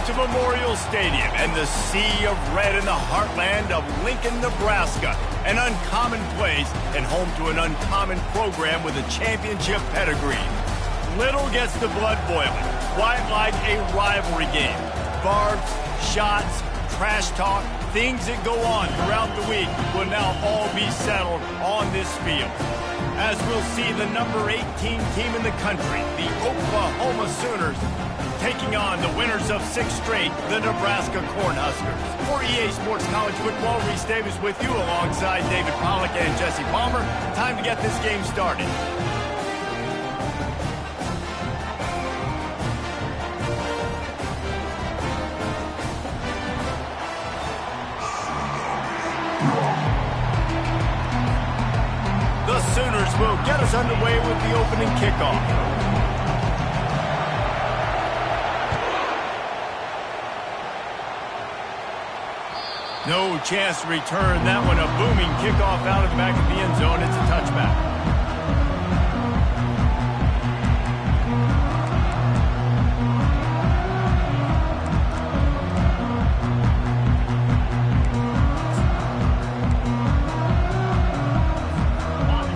to Memorial Stadium and the sea of red in the heartland of Lincoln, Nebraska. An uncommon place and home to an uncommon program with a championship pedigree. Little gets the blood boiling, quite like a rivalry game. Barbs, shots, trash talk, things that go on throughout the week will now all be settled on this field. As we'll see the number 18 team in the country, the Oklahoma Sooners, taking on the winners of 6 straight, the Nebraska Cornhuskers. For EA Sports College Football, Reese Davis with you alongside David Pollack and Jesse Palmer. Time to get this game started. The Sooners will get us underway with the opening kickoff. No chance to return that one. A booming kickoff out of the back of the end zone. It's a touchback.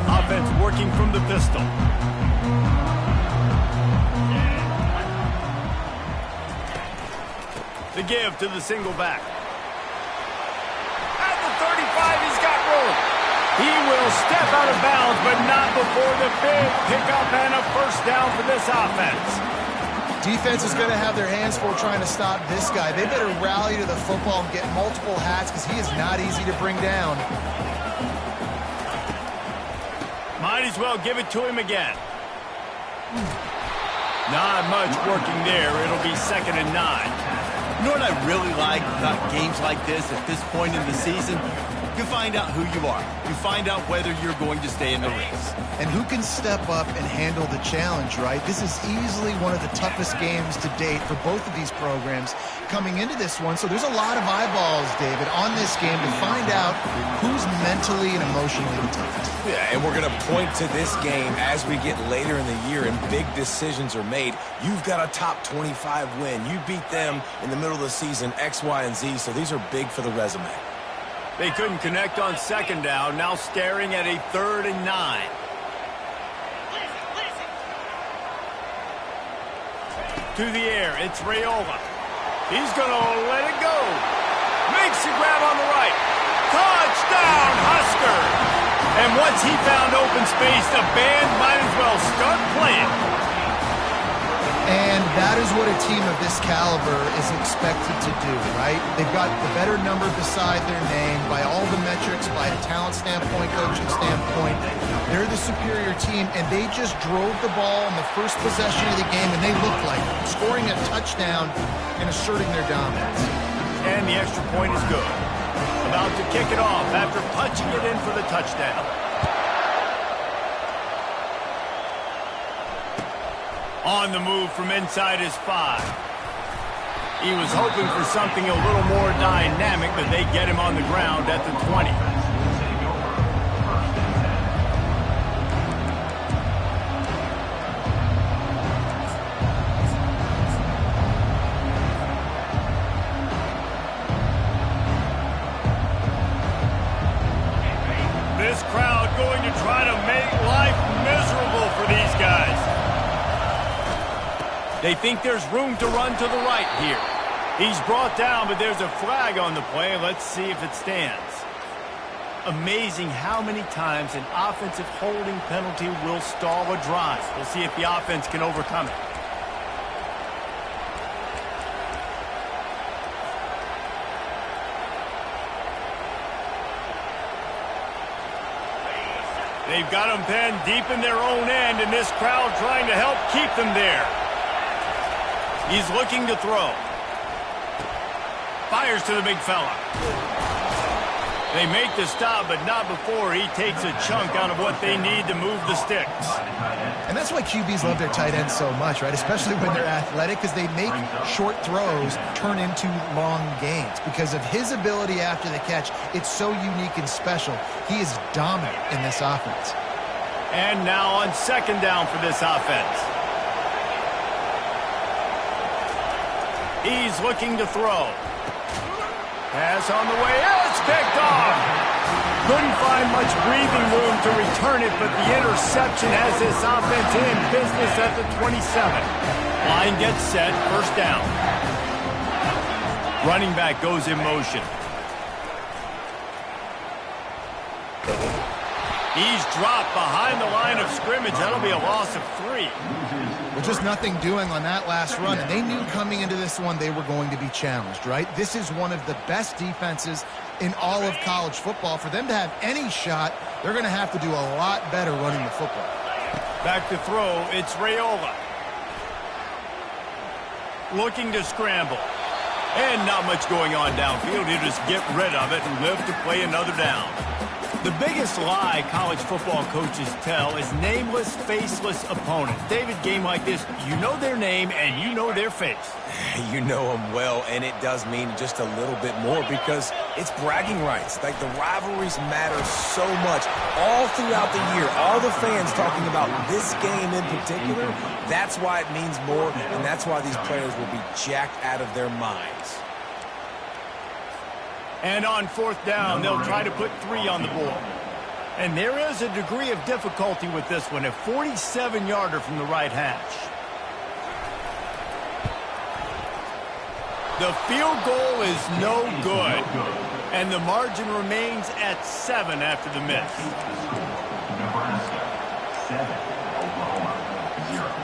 Offense working from the pistol. The give to the single back. He will step out of bounds, but not before the big pickup and a first down for this offense. Defense is going to have their hands full trying to stop this guy. They better rally to the football and get multiple hats because he is not easy to bring down. Might as well give it to him again. Not much working there. It'll be 2nd and 9. You know what I really like about games like this at this point in the season? You find out who you are. You find out whether you're going to stay in the race. And who can step up and handle the challenge, right? This is easily one of the toughest games to date for both of these programs coming into this one. So there's a lot of eyeballs, David, on this game to find out who's mentally and emotionally the toughest. Yeah, and we're going to point to this game as we get later in the year and big decisions are made. You've got a top 25 win. You beat them in the middle of the season, X, Y, and Z, so these are big for the resume. They couldn't connect on 2nd down, now staring at a 3rd and 9. To the air, it's Raiola. He's going to let it go. Makes the grab on the right. Touchdown, Husker! And once he found open space, the band might as well start playing. And that is what a team of this caliber is expected to do, right? They've got the better number beside their name by all the metrics, by a talent standpoint, coaching standpoint. They're the superior team, and they just drove the ball in the first possession of the game, and they looked like scoring a touchdown and asserting their dominance. And the extra point is good. About to kick it off after punching it in for the touchdown. On the move from inside his 5. He was hoping for something a little more dynamic, but they get him on the ground at the 20. This crowd going to try to make life miserable for these guys. They think there's room to run to the right here. He's brought down, but there's a flag on the play. Let's see if it stands. Amazing how many times an offensive holding penalty will stall a drive. We'll see if the offense can overcome it. They've got them penned deep in their own end, and this crowd trying to help keep them there. He's looking to throw. Fires to the big fella. They make the stop, but not before he takes a chunk out of what they need to move the sticks. And that's why QBs love their tight ends so much, right? Especially when they're athletic, because they make short throws turn into long gains. Because of his ability after the catch, it's so unique and special. He is dominant in this offense. And now on 2nd down for this offense. He's looking to throw. Pass on the way. It's picked off. Couldn't find much breathing room to return it, but the interception has this offense in business at the 27. Line gets set. First down. Running back goes in motion. He's dropped behind the line of scrimmage. That'll be a loss of 3. Well, just nothing doing on that last run, and they knew coming into this one they were going to be challenged, right? This is one of the best defenses in all of college football. For them to have any shot, they're going to have to do a lot better running the football. Back to throw, it's Raiola. Looking to scramble. And not much going on downfield. He'll just get rid of it and live to play another down. The biggest lie college football coaches tell is nameless, faceless opponents. David, game like this, you know their name and you know their face. You know them well, and it does mean just a little bit more because it's bragging rights. Like, the rivalries matter so much all throughout the year. All the fans talking about this game in particular, that's why it means more, and that's why these players will be jacked out of their minds. And on fourth down, they'll try to put 3 on the board. And there is a degree of difficulty with this one, a 47-yarder from the right hash. The field goal is no good, and the margin remains at 7 after the miss. Nebraska 7, Oklahoma 0.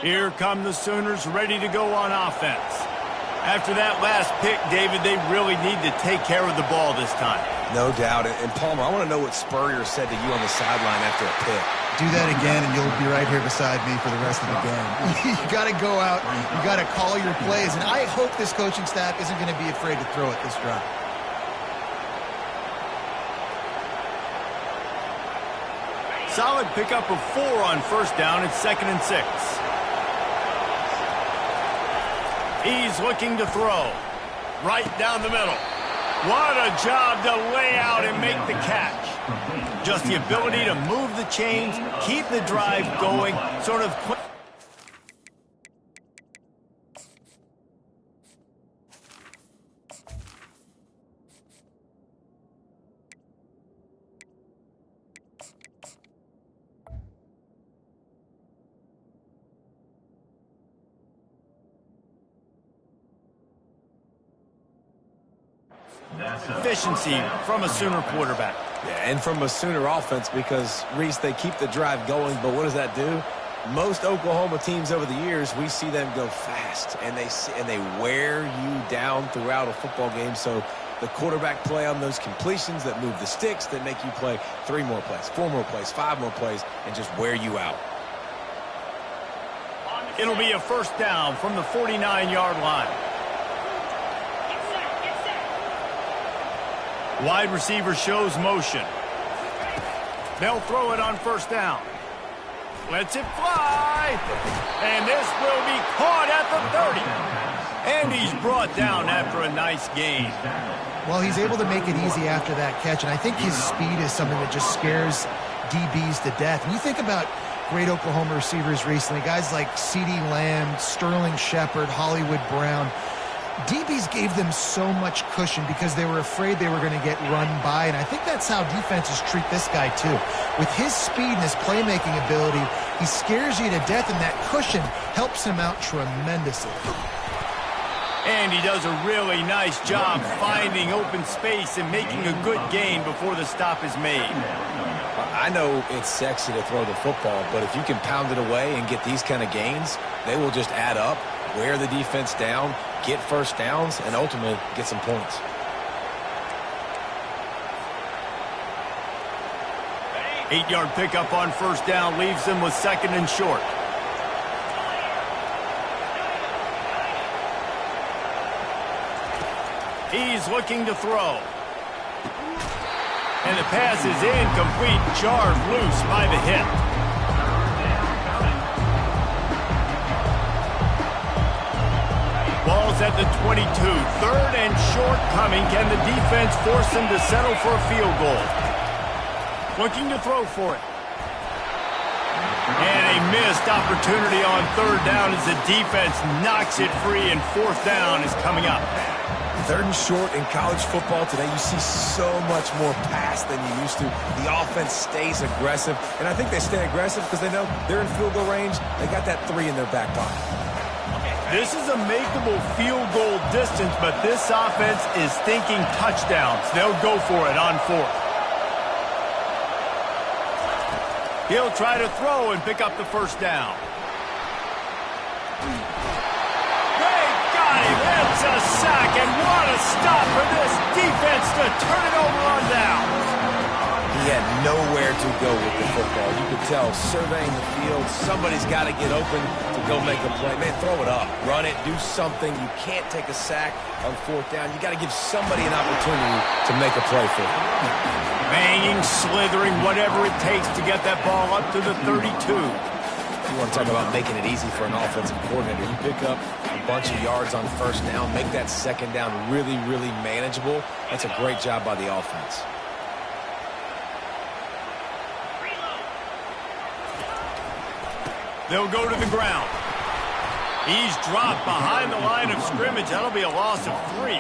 Here come the Sooners ready to go on offense. After that last pick, David, they really need to take care of the ball this time. No doubt. And Palmer, I want to know what Spurrier said to you on the sideline after a pick. Do that again, and you'll be right here beside me for the rest of the game. You got to go out. You got to call your plays, and I hope this coaching staff isn't going to be afraid to throw it this drive. Solid pickup of 4 on first down. It's 2nd and 6. He's looking to throw. Right down the middle. What a job to lay out and make the catch. Just the ability to move the chains, keep the drive going, sort of quick. Efficiency from a Sooner quarterback. Yeah, and from a Sooner offense because, Reese, they keep the drive going, but what does that do? Most Oklahoma teams over the years, we see them go fast, and they wear you down throughout a football game. So the quarterback play on those completions that move the sticks, that make you play 3 more plays, 4 more plays, 5 more plays, and just wear you out. It'll be a first down from the 49-yard line. Wide receiver shows motion. They'll throw it on first down. Lets it fly. And this will be caught at the 30. And he's brought down after a nice gain. Well, he's able to make it easy after that catch, and I think his speed is something that just scares DBs to death. And you think about great Oklahoma receivers recently, guys like CeeDee Lamb, Sterling Shepard, Hollywood Brown. DBs gave them so much cushion because they were afraid they were going to get run by, and I think that's how defenses treat this guy too. With his speed and his playmaking ability, he scares you to death, and that cushion helps him out tremendously. And he does a really nice job finding open space and making a good gain before the stop is made. I know it's sexy to throw the football, but if you can pound it away and get these kind of gains, they will just add up, wear the defense down, get first downs, and ultimately get some points. Eight-yard pickup on first down leaves them with 2nd and short. He's looking to throw. And the pass is incomplete, jarred loose by the hip. Ball's at the 22. 3rd and short coming. Can the defense force him to settle for a field goal? Looking to throw for it. And a missed opportunity on 3rd down as the defense knocks it free, and 4th down is coming up. 3rd and short in college football today, you see so much more pass than you used to. The offense stays aggressive, and I think they stay aggressive because they know they're in field goal range. They got that 3 in their back pocket. This is a makeable field goal distance, but this offense is thinking touchdowns. They'll go for it on 4th. He'll try to throw and pick up the first down. That's a sack, and what a stop for this defense to turn it over on downs. He had nowhere to go with the football. You could tell, surveying the field, somebody's got to get open to go make a play. Man, throw it up, run it, do something. You can't take a sack on 4th down. You got to give somebody an opportunity to make a play for you. Banging, slithering, whatever it takes to get that ball up to the 32. You want to talk about making it easy for an offensive coordinator. You pick up a bunch of yards on first down, make that 2nd down really, really manageable. That's a great job by the offense. They'll go to the ground. He's dropped behind the line of scrimmage. That'll be a loss of 3.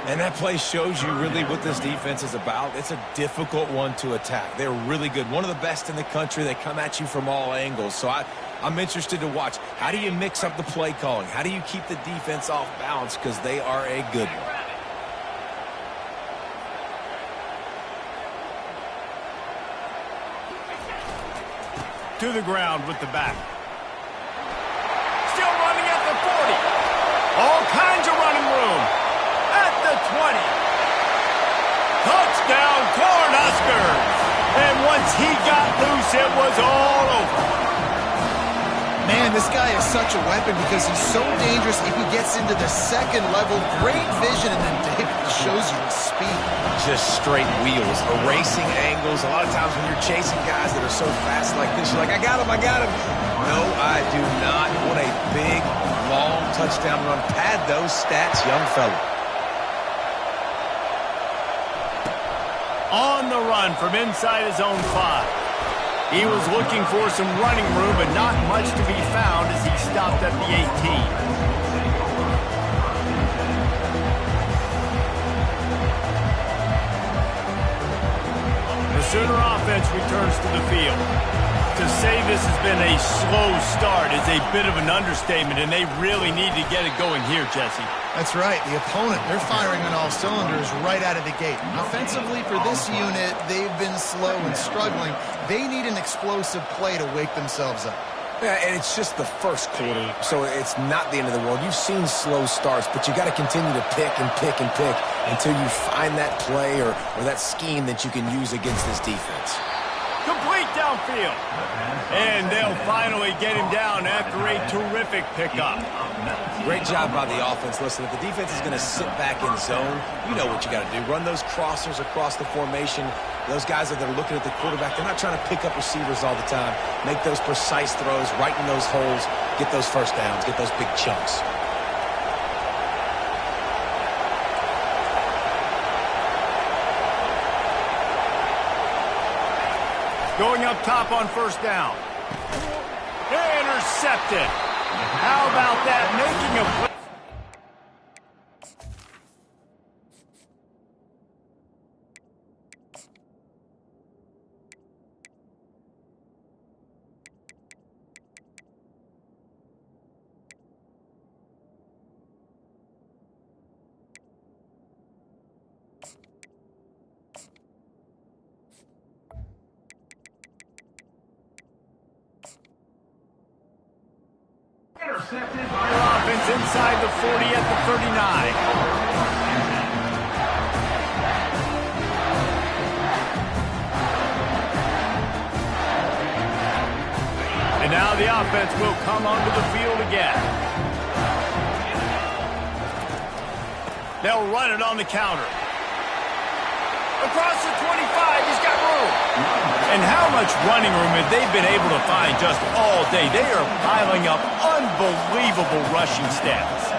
And that play shows you really what this defense is about. It's a difficult one to attack. They're really good. One of the best in the country. They come at you from all angles. So I'm interested to watch. How do you mix up the play calling? How do you keep the defense off balance? Because they are a good one. To the ground with the back. Still running at the 40. All kinds of running room. At the 20. Touchdown, Cornhuskers. And once he got loose, it was all over. Man, this guy is such a weapon because he's so dangerous if he gets into the 2nd level. Great vision, and then David shows you his speed. Just straight wheels, erasing angles. A lot of times when you're chasing guys that are so fast like this, you're like, I got him, I got him. No, I do not. What a big, long touchdown run. Pad those stats, young fella. On the run from inside his own 5. He was looking for some running room, but not much to be found as he stopped at the 18. The Sooner offense returns to the field. To say this has been a slow start is a bit of an understatement, and they really need to get it going here, Jesse. That's right. The opponent, they're firing on all cylinders right out of the gate. Offensively, for this unit, they've been slow and struggling. They need an explosive play to wake themselves up. Yeah, and it's just the first quarter, so it's not the end of the world. You've seen slow starts, but you got to continue to pick and pick and pick until you find that play or that scheme that you can use against this defense. Complete downfield. And they'll finally get him down after a terrific pickup. Great job by the offense. Listen, if the defense is going to sit back in zone, you know what you got to do. Run those crossers across the formation. Those guys that are looking at the quarterback, they're not trying to pick up receivers all the time. Make those precise throws, right in those holes, get those first downs, get those big chunks. Going up top on first down. Intercepted. How about that? Making a play. Intercepted. Offense inside the 40 at the 39. And now the offense will come onto the field again. They'll run it on the counter. Across the 25, he's got room. And how much running room have they been able to find just all day? They are piling up unbelievable rushing stats.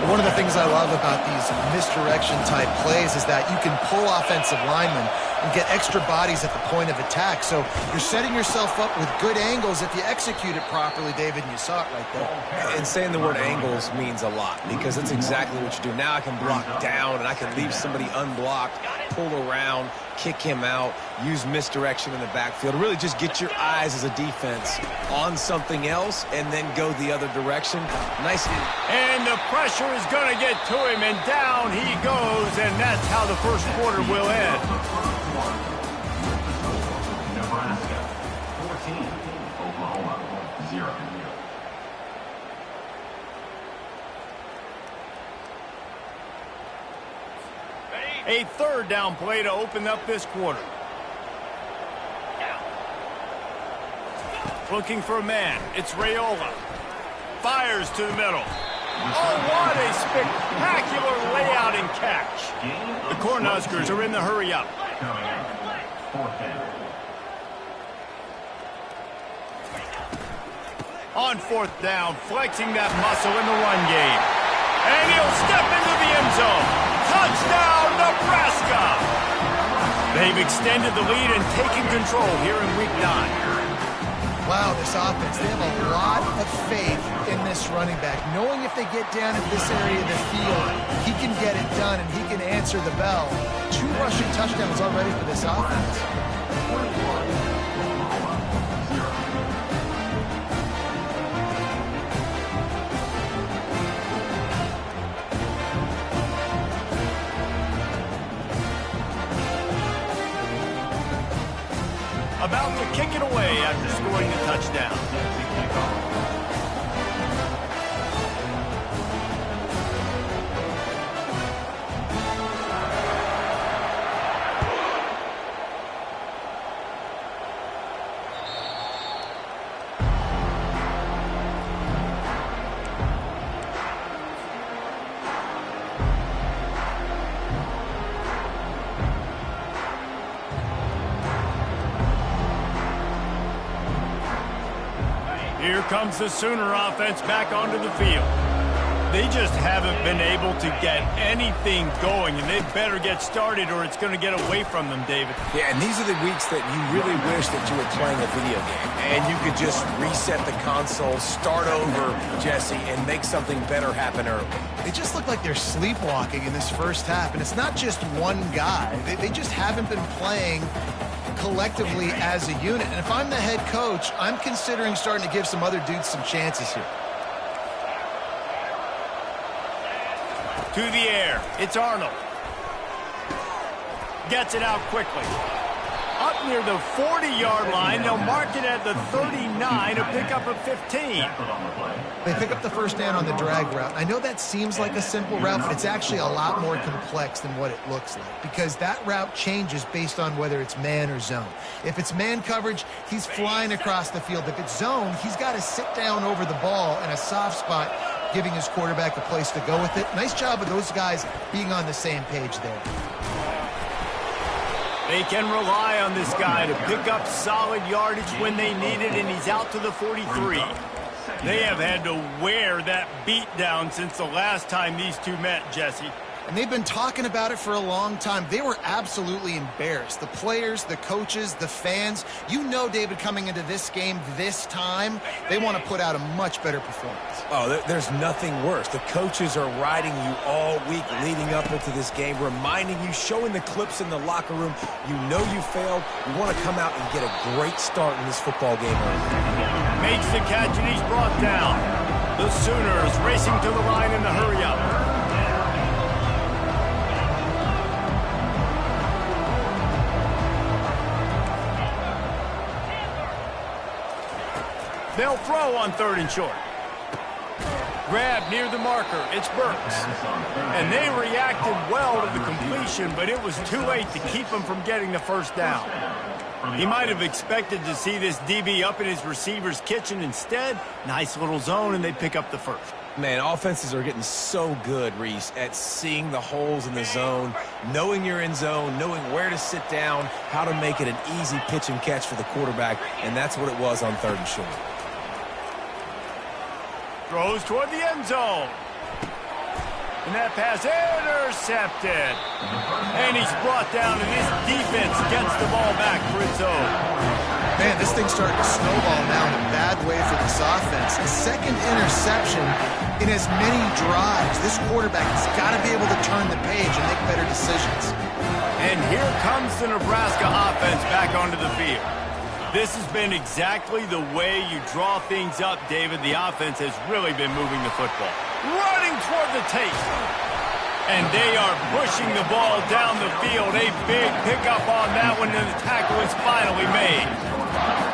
One of the things I love about these misdirection-type plays is that you can pull offensive linemen and get extra bodies at the point of attack. So you're setting yourself up with good angles if you execute it properly, David, and you saw it right there. And saying the word angles means a lot because that's exactly what you do. Now I can block down and I can leave somebody unblocked, pull around, kick him out, use misdirection in the backfield. Really just get your eyes as a defense on something else and then go the other direction. Nice. And the pressure is going to get to him, and down he goes, and that's how the first quarter will end. Nebraska 14, Oklahoma 0. A third down play to open up this quarter. Looking for a man. It's Raiola. Fires to the middle. Oh, what a spectacular layout and catch. The Cornhuskers are in the hurry up. Coming in, fourth down. On fourth down, flexing that muscle in the run game. And he'll step into the end zone. Touchdown, Nebraska! They've extended the lead and taken control here in Week 9. Wow, this offense, they have a lot of faith in this running back. Knowing if they get down in this area of the field, he can get it done and he can answer the bell. 2 rushing touchdowns already for this offense. About to kick it away after scoring the touchdown. Here comes the Sooner offense back onto the field. They just haven't been able to get anything going, and they better get started or it's going to get away from them, David. Yeah, and these are the weeks that you really wish that you were playing a video game and you could just reset the console, start over, Jesse, and make something better happen early. They just look like they're sleepwalking in this first half, and it's not just one guy. They just haven't been playing collectively as a unit. And if I'm the head coach, I'm considering starting to give some other dudes some chances here. To the air, it's Arnold. Gets it out quickly. Up near the 40-yard line. They'll mark it at the 39 to pick up a 15. They pick up the first down on the drag route. I know that seems like a simple route, but it's actually a lot more complex than what it looks like because that route changes based on whether it's man or zone. If it's man coverage, he's flying across the field. If it's zone, he's got to sit down over the ball in a soft spot, giving his quarterback a place to go with it. Nice job of those guys being on the same page there. They can rely on this guy to pick up solid yardage when they need it, and he's out to the 43. They have had to wear that beat down since the last time these two met, Jesse. And they've been talking about it for a long time. They were absolutely embarrassed. The players, the coaches, the fans. You know, David, coming into this game this time, they want to put out a much better performance. Oh, there's nothing worse. The coaches are riding you all week leading up into this game, reminding you, showing the clips in the locker room. You know you failed. You want to come out and get a great start in this football game early. Makes the catch, and he's brought down. The Sooners racing to the line in the hurry-up. They'll throw on 3rd and short. Grab near the marker. It's Burks. And they reacted well to the completion, but it was too late to keep him from getting the first down. He might have expected to see this DB up in his receiver's kitchen. Instead, nice little zone, and they pick up the first. Man, offenses are getting so good, Reese, at seeing the holes in the zone, knowing you're in zone, knowing where to sit down, how to make it an easy pitch and catch for the quarterback, and that's what it was on 3rd and short. Throws toward the end zone. And that pass intercepted. And he's brought down, and this defense gets the ball back for its own. Man, this thing's starting to snowball now in a bad way for this offense. A second interception in as many drives. This quarterback has got to be able to turn the page and make better decisions. And here comes the Nebraska offense back onto the field. This has been exactly the way you draw things up, David. The offense has really been moving the football. Running toward the tape. And they are pushing the ball down the field. A big pickup on that one, and the tackle is finally made.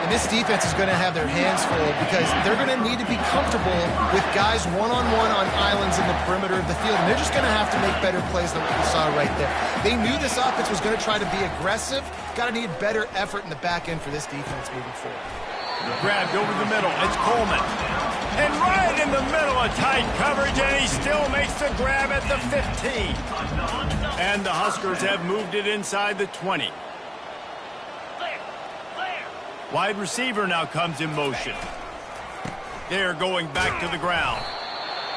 And this defense is going to have their hands full because they're going to need to be comfortable with guys one-on-one on islands in the perimeter of the field. And they're just going to have to make better plays than what we saw right there. They knew this offense was going to try to be aggressive. Got to need better effort in the back end for this defense moving forward. Grabbed over the middle. It's Coleman. And right in the middle of tight coverage, and he still makes the grab at the 15. And the Huskers have moved it inside the 20. Wide receiver now comes in motion. They're going back to the ground.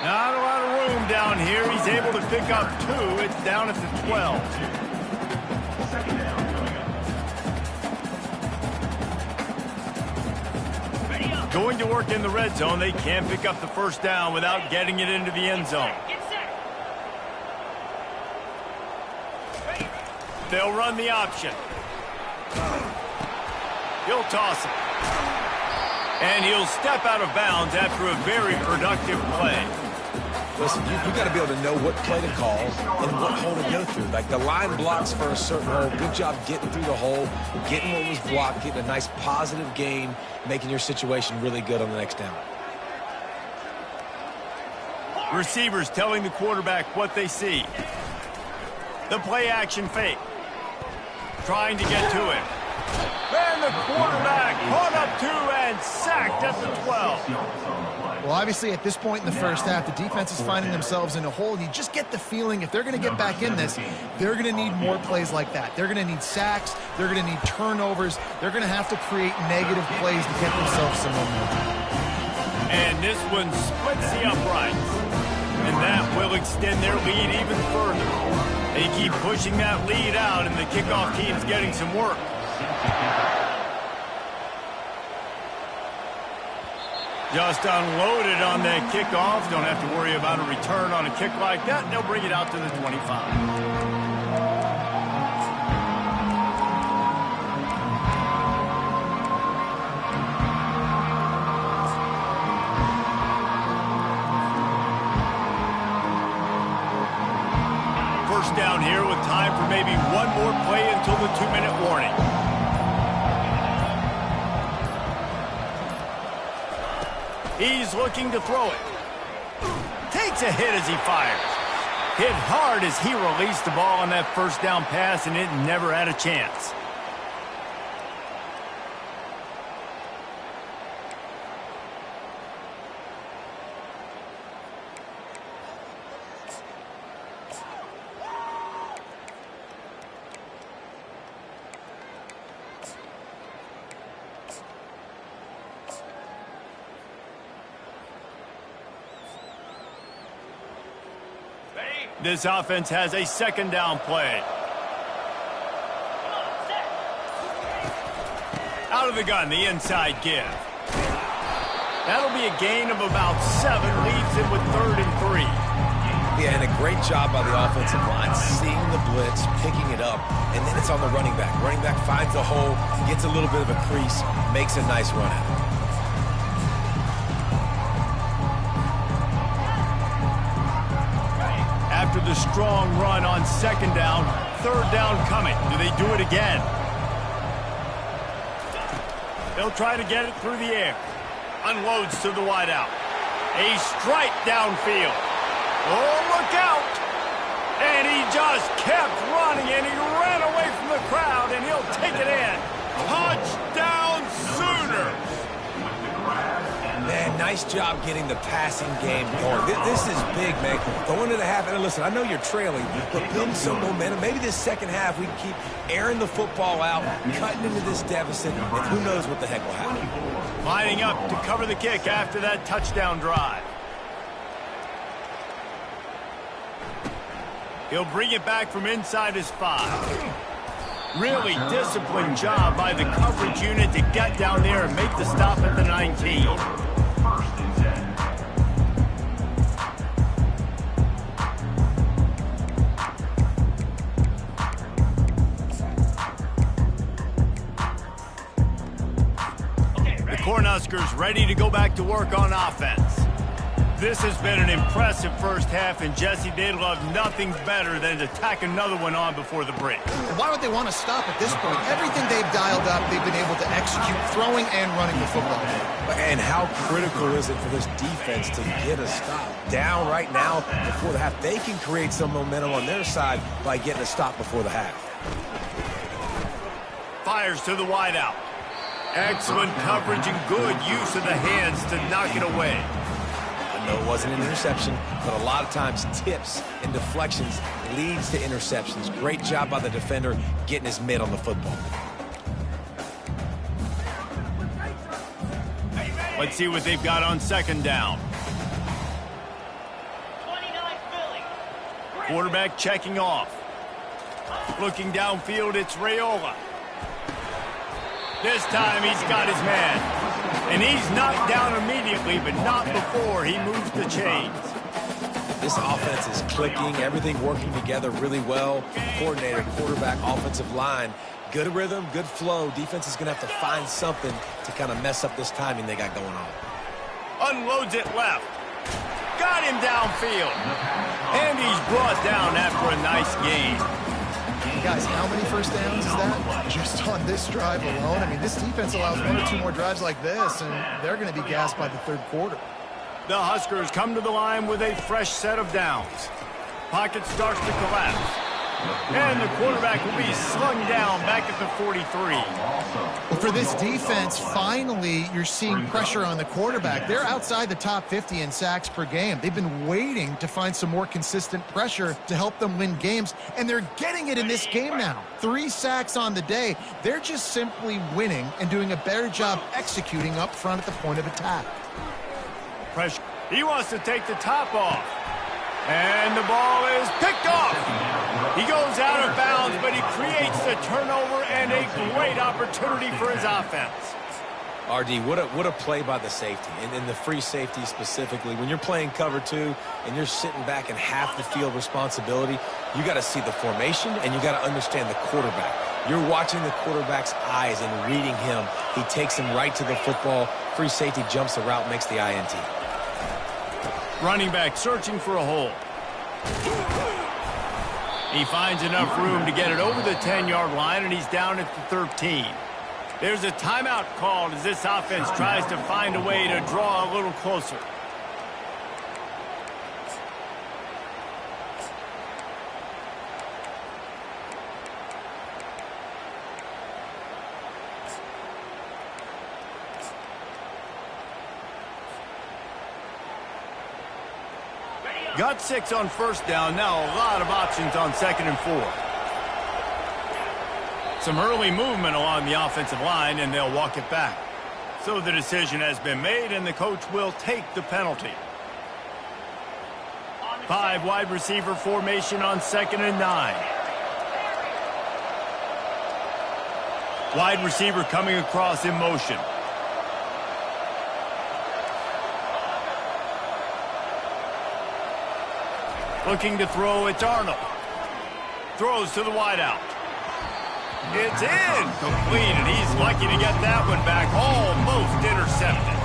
Not a lot of room down here. He's able to pick up 2. It's down at the 12. Going to work in the red zone. They can't pick up the first down without getting it into the end zone. They'll run the option. He'll toss it. And he'll step out of bounds after a very productive play. Listen, you got to be able to know what play to call and what hole to go through. Like the line blocks for a certain hole. Good job getting through the hole, getting what was blocked, getting a nice positive gain, making your situation really good on the next down. Receivers telling the quarterback what they see. The play action fake. Trying to get to him. And the quarterback caught up to and sacked at the 12. Well, obviously, at this point in the first half, the defense is finding themselves in a hole. And you just get the feeling if they're going to get back in this, they're going to need more plays like that. They're going to need sacks. They're going to need turnovers. They're going to have to create negative plays to get themselves some momentum. And this one splits the uprights. And that will extend their lead even further. They keep pushing that lead out, and the kickoff team's getting some work. Just unloaded on that kickoff. Don't have to worry about a return on a kick like that. They'll bring it out to the 25. First down here with time for maybe one more play until the 2-minute warning. He's looking to throw it. Takes a hit as he fires. Hit hard as he released the ball on that first down pass, and it never had a chance. This offense has a second down play. Out of the gun, the inside give. That'll be a gain of about 7, leaves him with 3rd and 3. Yeah, and a great job by the offensive line, seeing the blitz, picking it up, and then it's on the running back. Running back finds a hole, gets a little bit of a crease, makes a nice run at it. After the strong run on second down, 3rd down coming. Do they do it again? They'll try to get it through the air. Unloads to the wideout. A strike downfield. Oh, look out! And he just kept running, and he ran away from the crowd, and he'll take it in. Touchdown Sooners! Man, nice job getting the passing game going. This is big, man. Going to the half, and listen, I know you're trailing, but build some momentum. Maybe this second half we can keep airing the football out, cutting into this deficit, and who knows what the heck will happen. Lining up to cover the kick after that touchdown drive. He'll bring it back from inside his 5. Really disciplined job by the coverage unit to get down there and make the stop at the 19. First and 10. The Cornhuskers ready to go back to work on offense. This has been an impressive first half, and Jesse, they'd love nothing better than to tack another one on before the break. Why would they want to stop at this point? Everything they've dialed up, they've been able to execute, throwing and running the football. And how critical is it for this defense to get a stop? Down right now before the half. They can create some momentum on their side by getting a stop before the half. Fires to the wideout. Excellent coverage and good use of the hands to knock it away. No, it wasn't an interception, but a lot of times tips and deflections leads to interceptions. Great job by the defender getting his mitt on the football. Let's see what they've got on second down. Quarterback checking off. Looking downfield, it's Raiola. This time he's got his man. And he's knocked down immediately, but not before he moves the chains. This offense is clicking, everything working together really well. Coordinator, quarterback, offensive line. Good rhythm, good flow. Defense is going to have to find something to kind of mess up this timing they got going on. Unloads it left. Got him downfield. And he's brought down after a nice gain. Guys, how many first downs is that? Just on this drive alone? I mean, this defense allows 1 or 2 more drives like this, and they're going to be gassed by the 3rd quarter. The Huskers come to the line with a fresh set of downs. Pocket starts to collapse. And the quarterback will be slung down back at the 43. Well, for this defense, finally, you're seeing pressure on the quarterback. They're outside the top 50 in sacks per game. They've been waiting to find some more consistent pressure to help them win games, and they're getting it in this game now. 3 sacks on the day. They're just simply winning and doing a better job executing up front at the point of attack. Pressure. He wants to take the top off. And the ball is picked off. He goes out of bounds, but he creates the turnover and a great opportunity for his offense. RD, what a play by the safety, and in the free safety specifically. When you're playing cover 2 and you're sitting back in half the field responsibility, you got to see the formation and you got to understand the quarterback. You're watching the quarterback's eyes and reading him. He takes him right to the football. Free safety jumps the route, makes the INT. Running back searching for a hole. He finds enough room to get it over the 10-yard line, and he's down at the 13. There's a timeout called as this offense tries to find a way to draw a little closer. Got 6 on first down. Now a lot of options on 2nd and 4. Some early movement along the offensive line, and they'll walk it back. So the decision has been made, and the coach will take the penalty. 5 wide receiver formation on 2nd and 9. Wide receiver coming across in motion. Looking to throw, it's Arnold. Throws to the wideout. It's incomplete, and he's lucky to get that one back. Almost intercepted.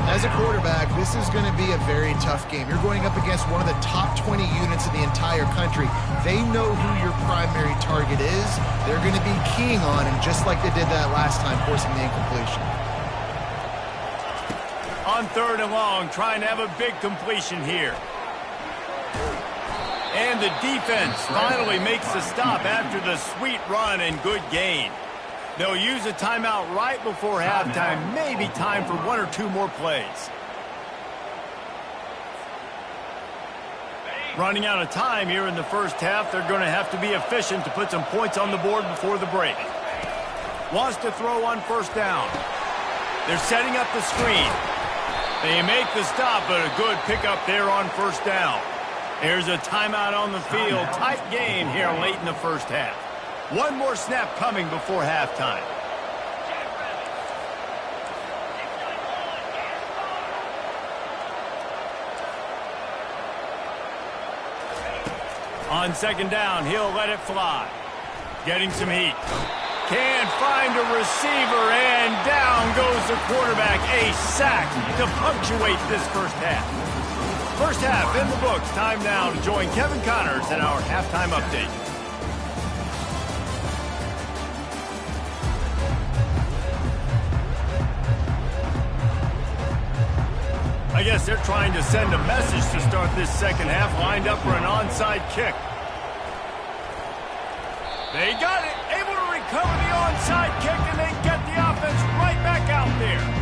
As a quarterback, this is going to be a very tough game. You're going up against one of the top 20 units in the entire country. They know who your primary target is. They're going to be keying on him, just like they did that last time, forcing the incompletion. On 3rd and long, trying to have a big completion here. And the defense finally makes the stop after the sweet run and good gain. They'll use a timeout right before halftime. Maybe time for 1 or 2 more plays. Running out of time here in the first half. They're going to have to be efficient to put some points on the board before the break. Wants to throw on 1st down. They're setting up the screen. They make the stop, but a good pickup there on 1st down. There's a timeout on the field. Tight game here late in the first half. 1 more snap coming before halftime. On 2nd down, he'll let it fly. Getting some heat. Can't find a receiver, and down goes the quarterback. A sack to punctuate this first half. First half in the books. Time now to join Kevin Connors in our halftime update. I guess they're trying to send a message to start this second half. Lined up for an onside kick. They got it. Able to recover the onside kick, and they get the offense right back out there.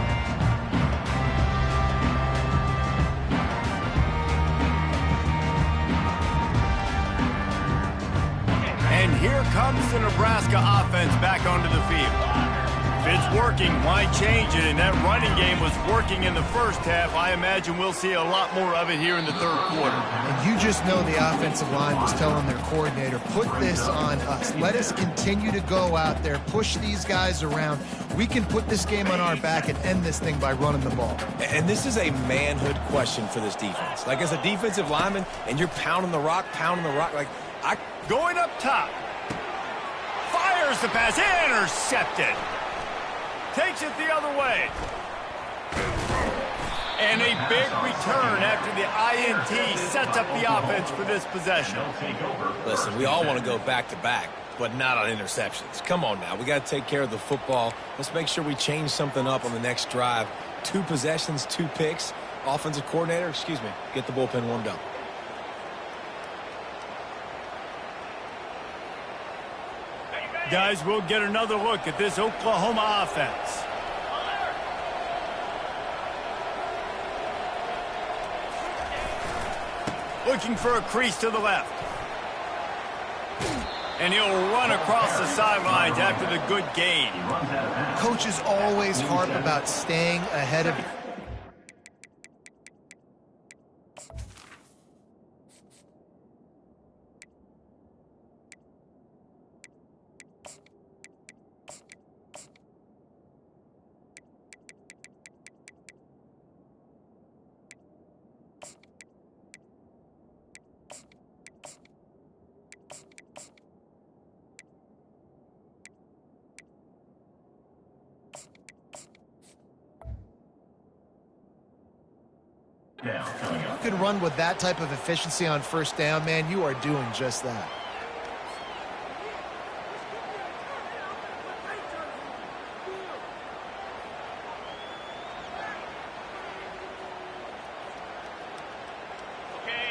And here comes the Nebraska offense back onto the field. If it's working, why change it? And that running game was working in the first half. I imagine we'll see a lot more of it here in the 3rd quarter. And you just know the offensive line was telling their coordinator, put this on us. Let us continue to go out there, push these guys around. We can put this game on our back and end this thing by running the ball. And this is a manhood question for this defense. Like, as a defensive lineman, and you're pounding the rock, like, going up top. Fires the pass. Intercepted. Takes it the other way. And a big return after the INT sets up the offense for this possession. Listen, we all want to go back-to-back, but not on interceptions. Come on now. We got to take care of the football. Let's make sure we change something up on the next drive. 2 possessions, 2 picks. Offensive coordinator, get the bullpen warmed up. Guys, we'll get another look at this Oklahoma offense. Looking for a crease to the left. And he'll run across the sidelines after the good gain. Coaches always harp about staying ahead of you can run with that type of efficiency on 1st down, man, you are doing just that.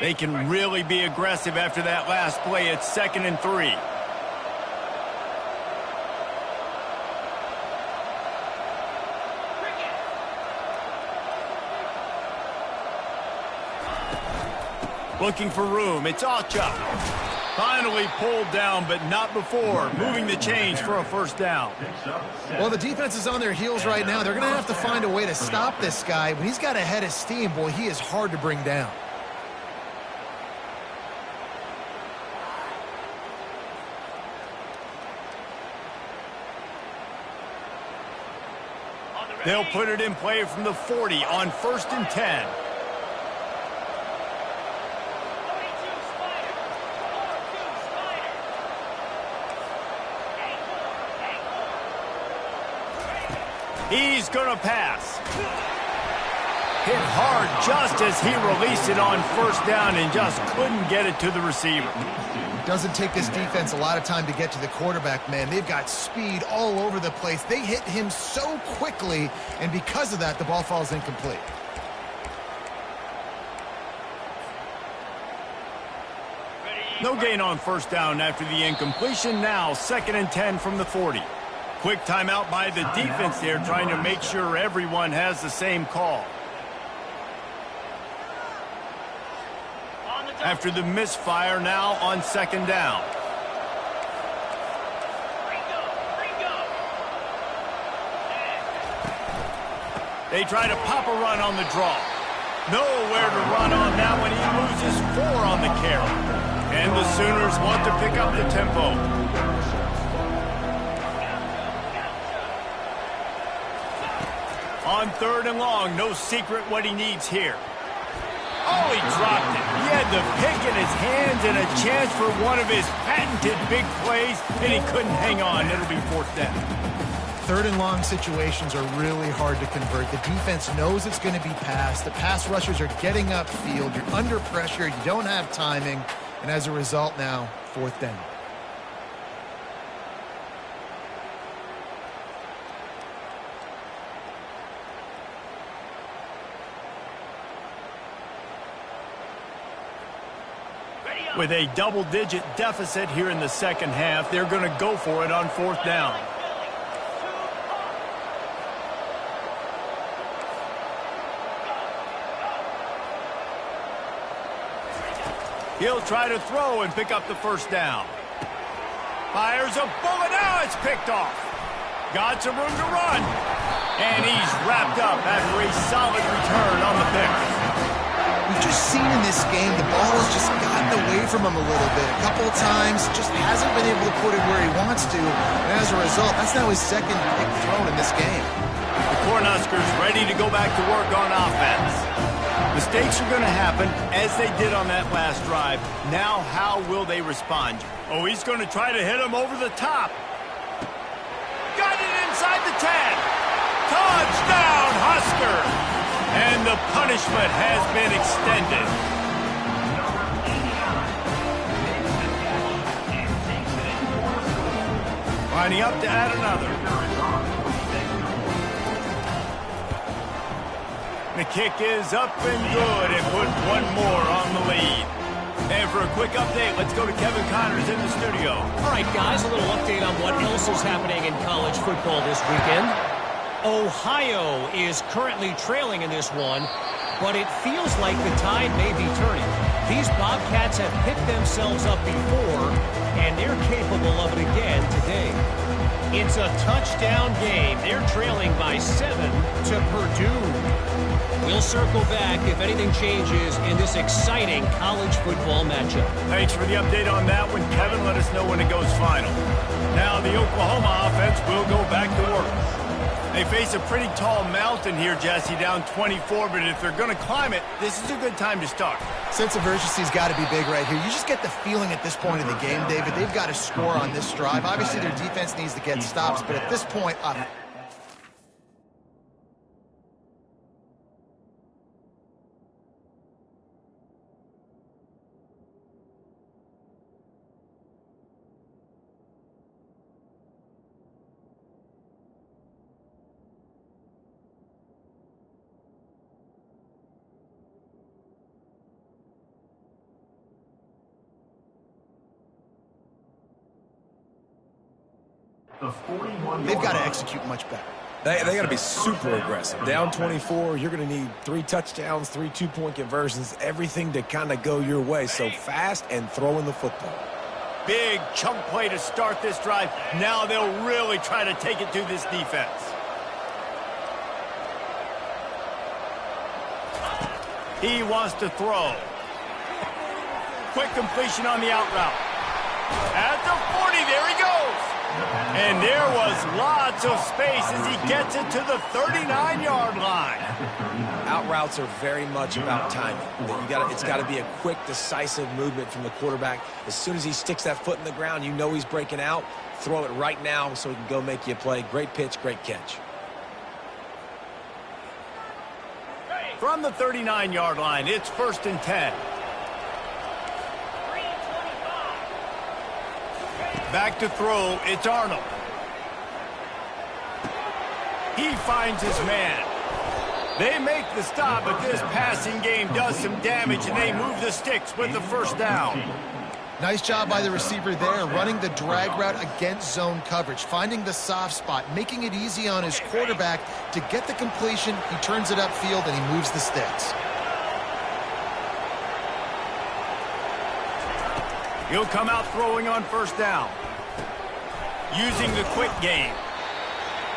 They can really be aggressive after that last play. It's 2nd and 3. Looking for room. It's Ocha. Finally pulled down, but not before. Moving the chains for a first down. Well, the defense is on their heels right now. They're going to have to find a way to stop this guy. When he's got a head of steam, boy, he is hard to bring down. They'll put it in play from the 40 on 1st and 10. He's going to pass. Hit hard just as he released it on 1st down and just couldn't get it to the receiver. Doesn't take this defense a lot of time to get to the quarterback, man. They've got speed all over the place. They hit him so quickly, and because of that, the ball falls incomplete. No gain on 1st down after the incompletion. Now 2nd and 10 from the 40. Quick timeout by the defense there, trying to make sure everyone has the same call. After the misfire, now on 2nd down. They try to pop a run on the draw. Nowhere to run on that one. He loses 4 on the carry. And the Sooners want to pick up the tempo. On 3rd and long, no secret what he needs here. Oh, he dropped it. He had the pick in his hands and a chance for one of his patented big plays, and he couldn't hang on. It'll be 4th down. 3rd and long situations are really hard to convert. The defense knows it's going to be passed. The pass rushers are getting upfield. You're under pressure. You don't have timing. And as a result now, 4th down. With a double-digit deficit here in the 2nd half, they're going to go for it on 4th down. He'll try to throw and pick up the 1st down. Fires a bullet. Now it's picked off. Got some room to run. And he's wrapped up after a solid return on the pick. We've just seen in this game the ball has just gotten away from him a little bit. A couple of times, just hasn't been able to put it where he wants to. And as a result, that's now his 2nd pick thrown in this game. The Cornhuskers ready to go back to work on offense. Mistakes are going to happen, as they did on that last drive. Now, how will they respond? Oh, he's going to try to hit him over the top. Got it inside the 10. Touchdown, Husker! And the punishment has been extended. Lining up to add another. The kick is up and good and put one more on the lead. And for a quick update, let's go to Kevin Connors in the studio. All right, guys, a little update on what else is happening in college football this weekend. Ohio is currently trailing in this one, but it feels like the tide may be turning. These Bobcats have picked themselves up before, and they're capable of it again today. It's a touchdown game. They're trailing by 7 to Purdue. We'll circle back if anything changes in this exciting college football matchup. Thanks for the update on that one, Kevin. Let us know when it goes final. Now the Oklahoma offense will go back to work. They face a pretty tall mountain here, Jesse, down 24, but if they're going to climb it, this is a good time to start. Sense of urgency's got to be big right here. You just get the feeling at this point in the game, David, they've got to score on this drive. Obviously, their defense needs to get stops, but at this point, The 41. They've got to execute much better. They got to be super aggressive. Down 24, you're going to need 3 touchdowns, 3 two-point conversions, everything to kind of go your way. So fast and throwing the football. Big chunk play to start this drive. Now they'll really try to take it to this defense. He wants to throw. Quick completion on the out route. At the 40, there he goes. And there was lots of space as he gets it to the 39-yard line. Out routes are very much about timing. It's got to be a quick, decisive movement from the quarterback. As soon as he sticks that foot in the ground, you know he's breaking out. Throw it right now so he can go make you a play. Great pitch, great catch. From the 39-yard line, it's 1st and 10. Back to throw, it's Arnold. He finds his man. They make the stop, but this passing game does some damage, and they move the sticks with the 1st down. Nice job by the receiver there, running the drag route against zone coverage, finding the soft spot, making it easy on his quarterback to get the completion. He turns it upfield, and he moves the sticks. He'll come out throwing on 1st down. Using the quick game.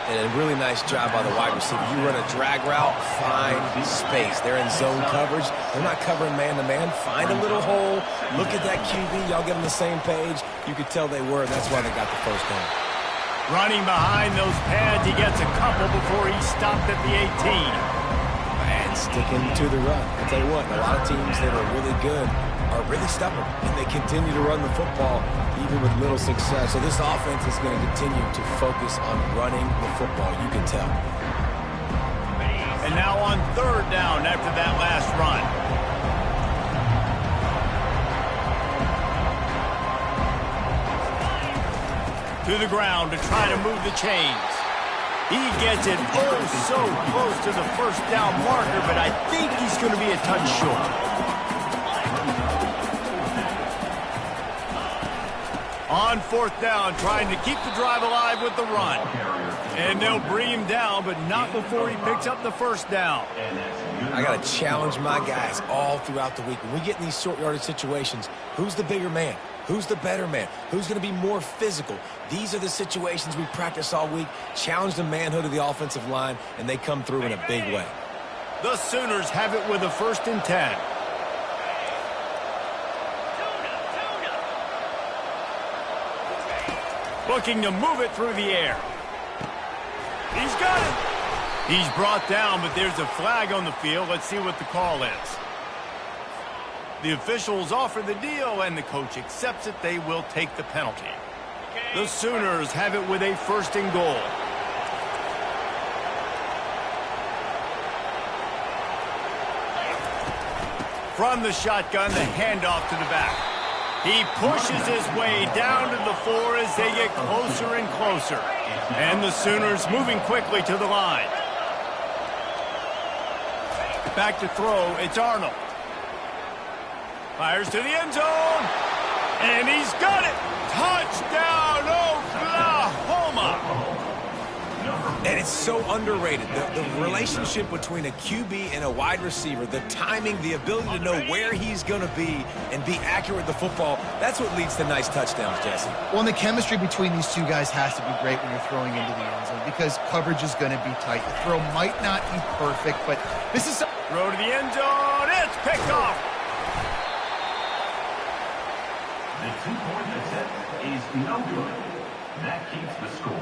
And a really nice job by the wide receiver. You run a drag route, find space. They're in zone coverage. They're not covering man-to-man. Find a little hole. Look at that QB. Y'all get on the same page. You could tell they were, and that's why they got the 1st down. Running behind those pads, he gets a couple before he stopped at the 18. And sticking to the run. I'll tell you what, a lot of teams that are really good are really stubborn, and they continue to run the football even with little success. So this offense is going to continue to focus on running the football. You can tell. And now on 3rd down after that last run. To the ground to try to move the chains. He gets it so close to the 1st down marker, but I think he's going to be a touch short. On 4th down, trying to keep the drive alive with the run. And they'll bring him down, but not before he picks up the 1st down. I got to challenge my guys all throughout the week. When we get in these short yardage situations, who's the bigger man? Who's the better man? Who's going to be more physical? These are the situations we practice all week. Challenge the manhood of the offensive line, and they come through in a big way. The Sooners have it with a 1st and 10. Looking to move it through the air. He's got it. He's brought down, but there's a flag on the field. Let's see what the call is. The officials offer the deal, and the coach accepts it. They will take the penalty. The Sooners have it with a 1st and goal. From the shotgun, the handoff to the back. He pushes his way down to the 4 as they get closer and closer. And the Sooners moving quickly to the line. Back to throw, it's Arnold. Fires to the end zone. And he's got it. Touchdown, Oklahoma. And it's so underrated. The relationship between a QB and a wide receiver, the timing, the ability to know where he's going to be and be accurate with the football, that's what leads to nice touchdowns, Jesse. Well, and the chemistry between these two guys has to be great when you're throwing into the end zone because coverage is going to be tight. The throw might not be perfect, but this is... Throw to the end zone. It's picked off. The 2-point attempt is no good. That keeps the score.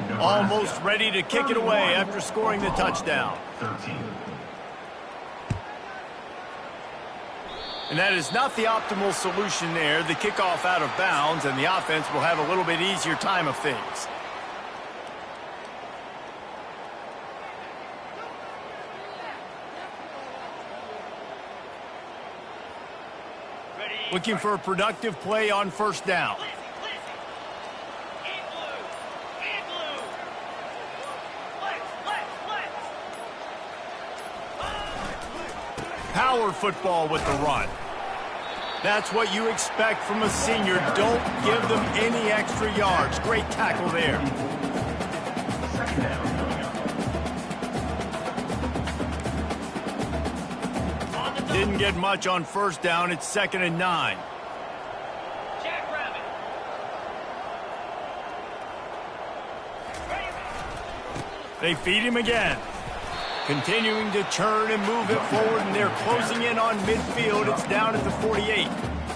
Nebraska, almost ready to kick it away after scoring the touchdown. 13. And that is not the optimal solution there. The kickoff out of bounds, and the offense will have a little bit easier time of things. Looking for a productive play on first down. Power football with the run. That's what you expect from a senior. Don't give them any extra yards. Great tackle there. Second down coming up. Didn't get much on first down. It's 2nd and 9. They feed him again. Continuing to churn and move it forward, and they're closing in on midfield. It's down at the 48.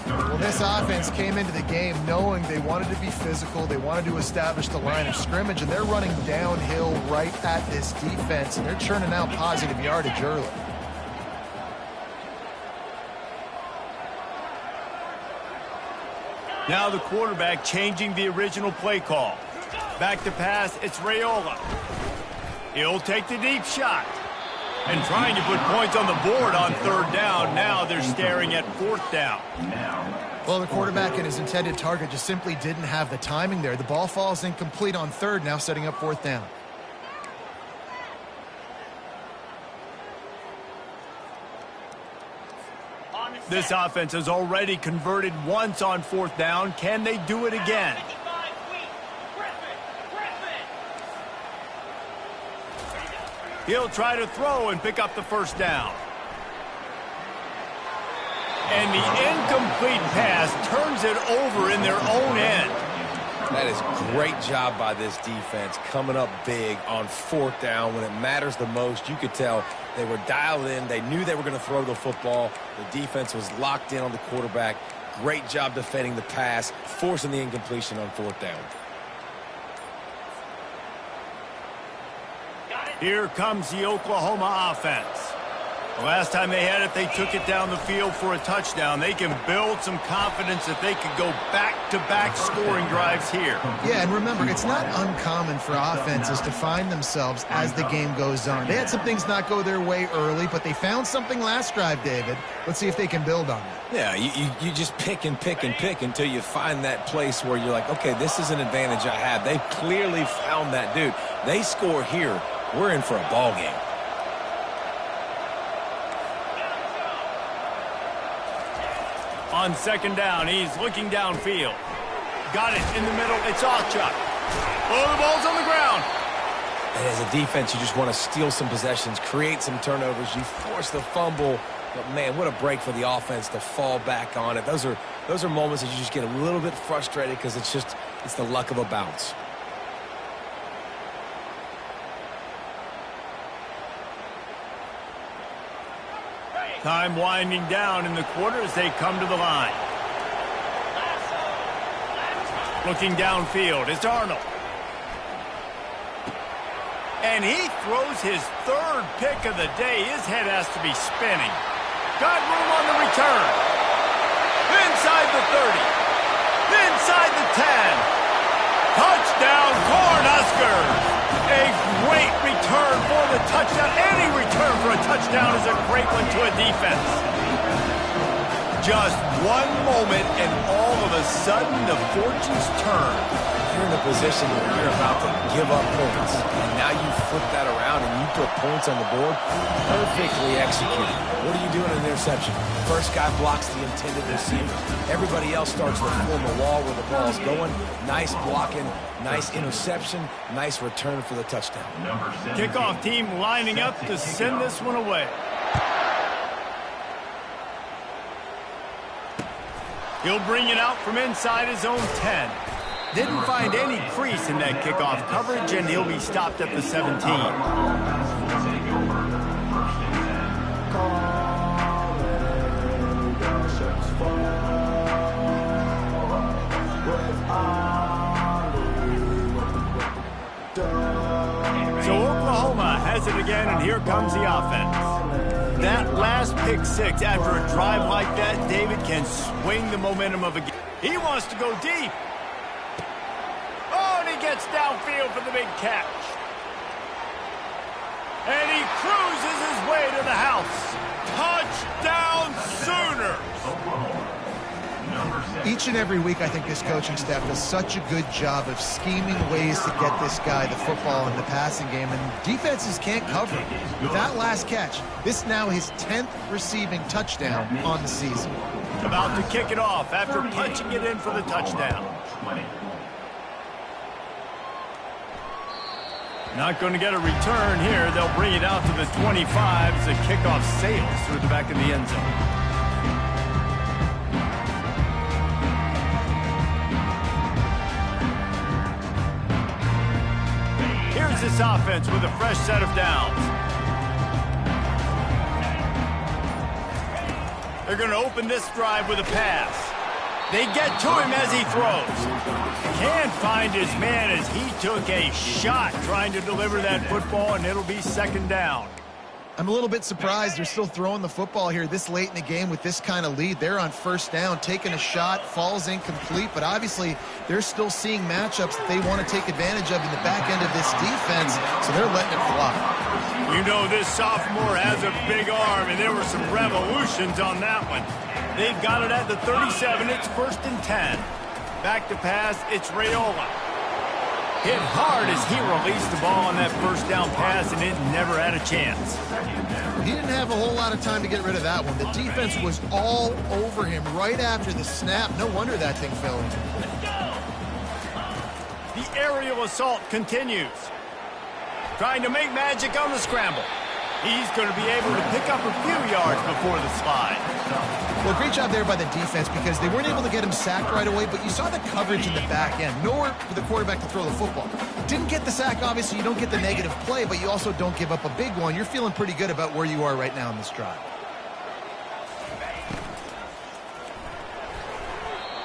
Well, this offense came into the game knowing they wanted to be physical. They wanted to establish the line of scrimmage, and they're running downhill right at this defense, and they're churning out positive yardage early. Now the quarterback changing the original play call. Back to pass, it's Raiola. He'll take the deep shot. And trying to put points on the board on 3rd down. Now they're staring at 4th down. Well, the quarterback and his intended target just simply didn't have the timing there. The ball falls incomplete on 3rd, now setting up 4th down. This offense has already converted once on 4th down. Can they do it again? He'll try to throw and pick up the 1st down. And the incomplete pass turns it over in their own end. That is great job by this defense, coming up big on 4th down when it matters the most. You could tell they were dialed in. They knew they were going to throw the football. The defense was locked in on the quarterback. Great job defending the pass, forcing the incompletion on 4th down. Here comes the Oklahoma offense. The last time they had it, they took it down the field for a touchdown. They can build some confidence that they could go back-to-back scoring drives here. Yeah, and remember, it's not uncommon for offenses to find themselves as the game goes on. They had some things not go their way early, but they found something last drive, David. Let's see if they can build on it. Yeah, you just pick and pick and pick until you find that place where you're like, okay, this is an advantage I have. They clearly found that dude. They score here. We're in for a ball game. On 2nd down, he's looking downfield. Got it in the middle. It's Awchuk. Oh, the ball's on the ground. And as a defense, you just want to steal some possessions, create some turnovers. You force the fumble. But, man, what a break for the offense to fall back on it. Those are moments that you just get a little bit frustrated because it's the luck of a bounce. Time winding down in the quarter as they come to the line. Looking downfield, it's Arnold. And he throws his 3rd pick of the day. His head has to be spinning. Got room on the return. Inside the 30. Inside the 10. Touchdown, Cornhuskers. A great return for the touchdown. Any return for a touchdown is a great one to a defense. Just one moment, and all of a sudden, the fortunes turn. You're in a position where you're about to give up points, and now you flip that around and you put points on the board. Perfectly executed. What do you do in an interception? First guy blocks the intended receiver. Everybody else starts to form a wall where the ball's going. Nice blocking, nice interception, nice return for the touchdown. Kickoff team lining up to send this one away. He'll bring it out from inside his own 10. Didn't find any crease in that kickoff coverage, and he'll be stopped at the 17. So Oklahoma has it again, and here comes the offense. That last pick 6 after a drive like that, David can swing the momentum of a game. He wants to go deep. Oh, and he gets downfield for the big catch. And he cruises his way to the house. Touchdown, Sooners! Each and every week, I think this coaching staff does such a good job of scheming ways to get this guy the football in the passing game, and defenses can't cover him. With that last catch, this now his 10th receiving touchdown on the season. About to kick it off after punching it in for the touchdown. Not going to get a return here. They'll bring it out to the 25 as the kickoff sails through the back of the end zone. Here's this offense with a fresh set of downs. They're going to open this drive with a pass. They get to him as he throws. Can't find his man as he took a shot trying to deliver that football, and it'll be second down. I'm a little bit surprised they're still throwing the football here this late in the game with this kind of lead. They're on first down, taking a shot, falls incomplete, but obviously they're still seeing matchups that they want to take advantage of in the back end of this defense, so they're letting it fly. You know this sophomore has a big arm, and there were some revolutions on that one. They've got it at the 37. It's 1st and 10. Back to pass, it's Raiola. Hit hard as he released the ball on that first down pass, and it never had a chance. He didn't have a whole lot of time to get rid of that one. The defense was all over him right after the snap. No wonder that thing fell in. The aerial assault continues. Trying to make magic on the scramble. He's going to be able to pick up a few yards before the slide. Well, great job there by the defense because they weren't able to get him sacked right away, but you saw the coverage in the back end. Nowhere for the quarterback to throw the football. Didn't get the sack, obviously. You don't get the negative play, but you also don't give up a big one. You're feeling pretty good about where you are right now in this drive.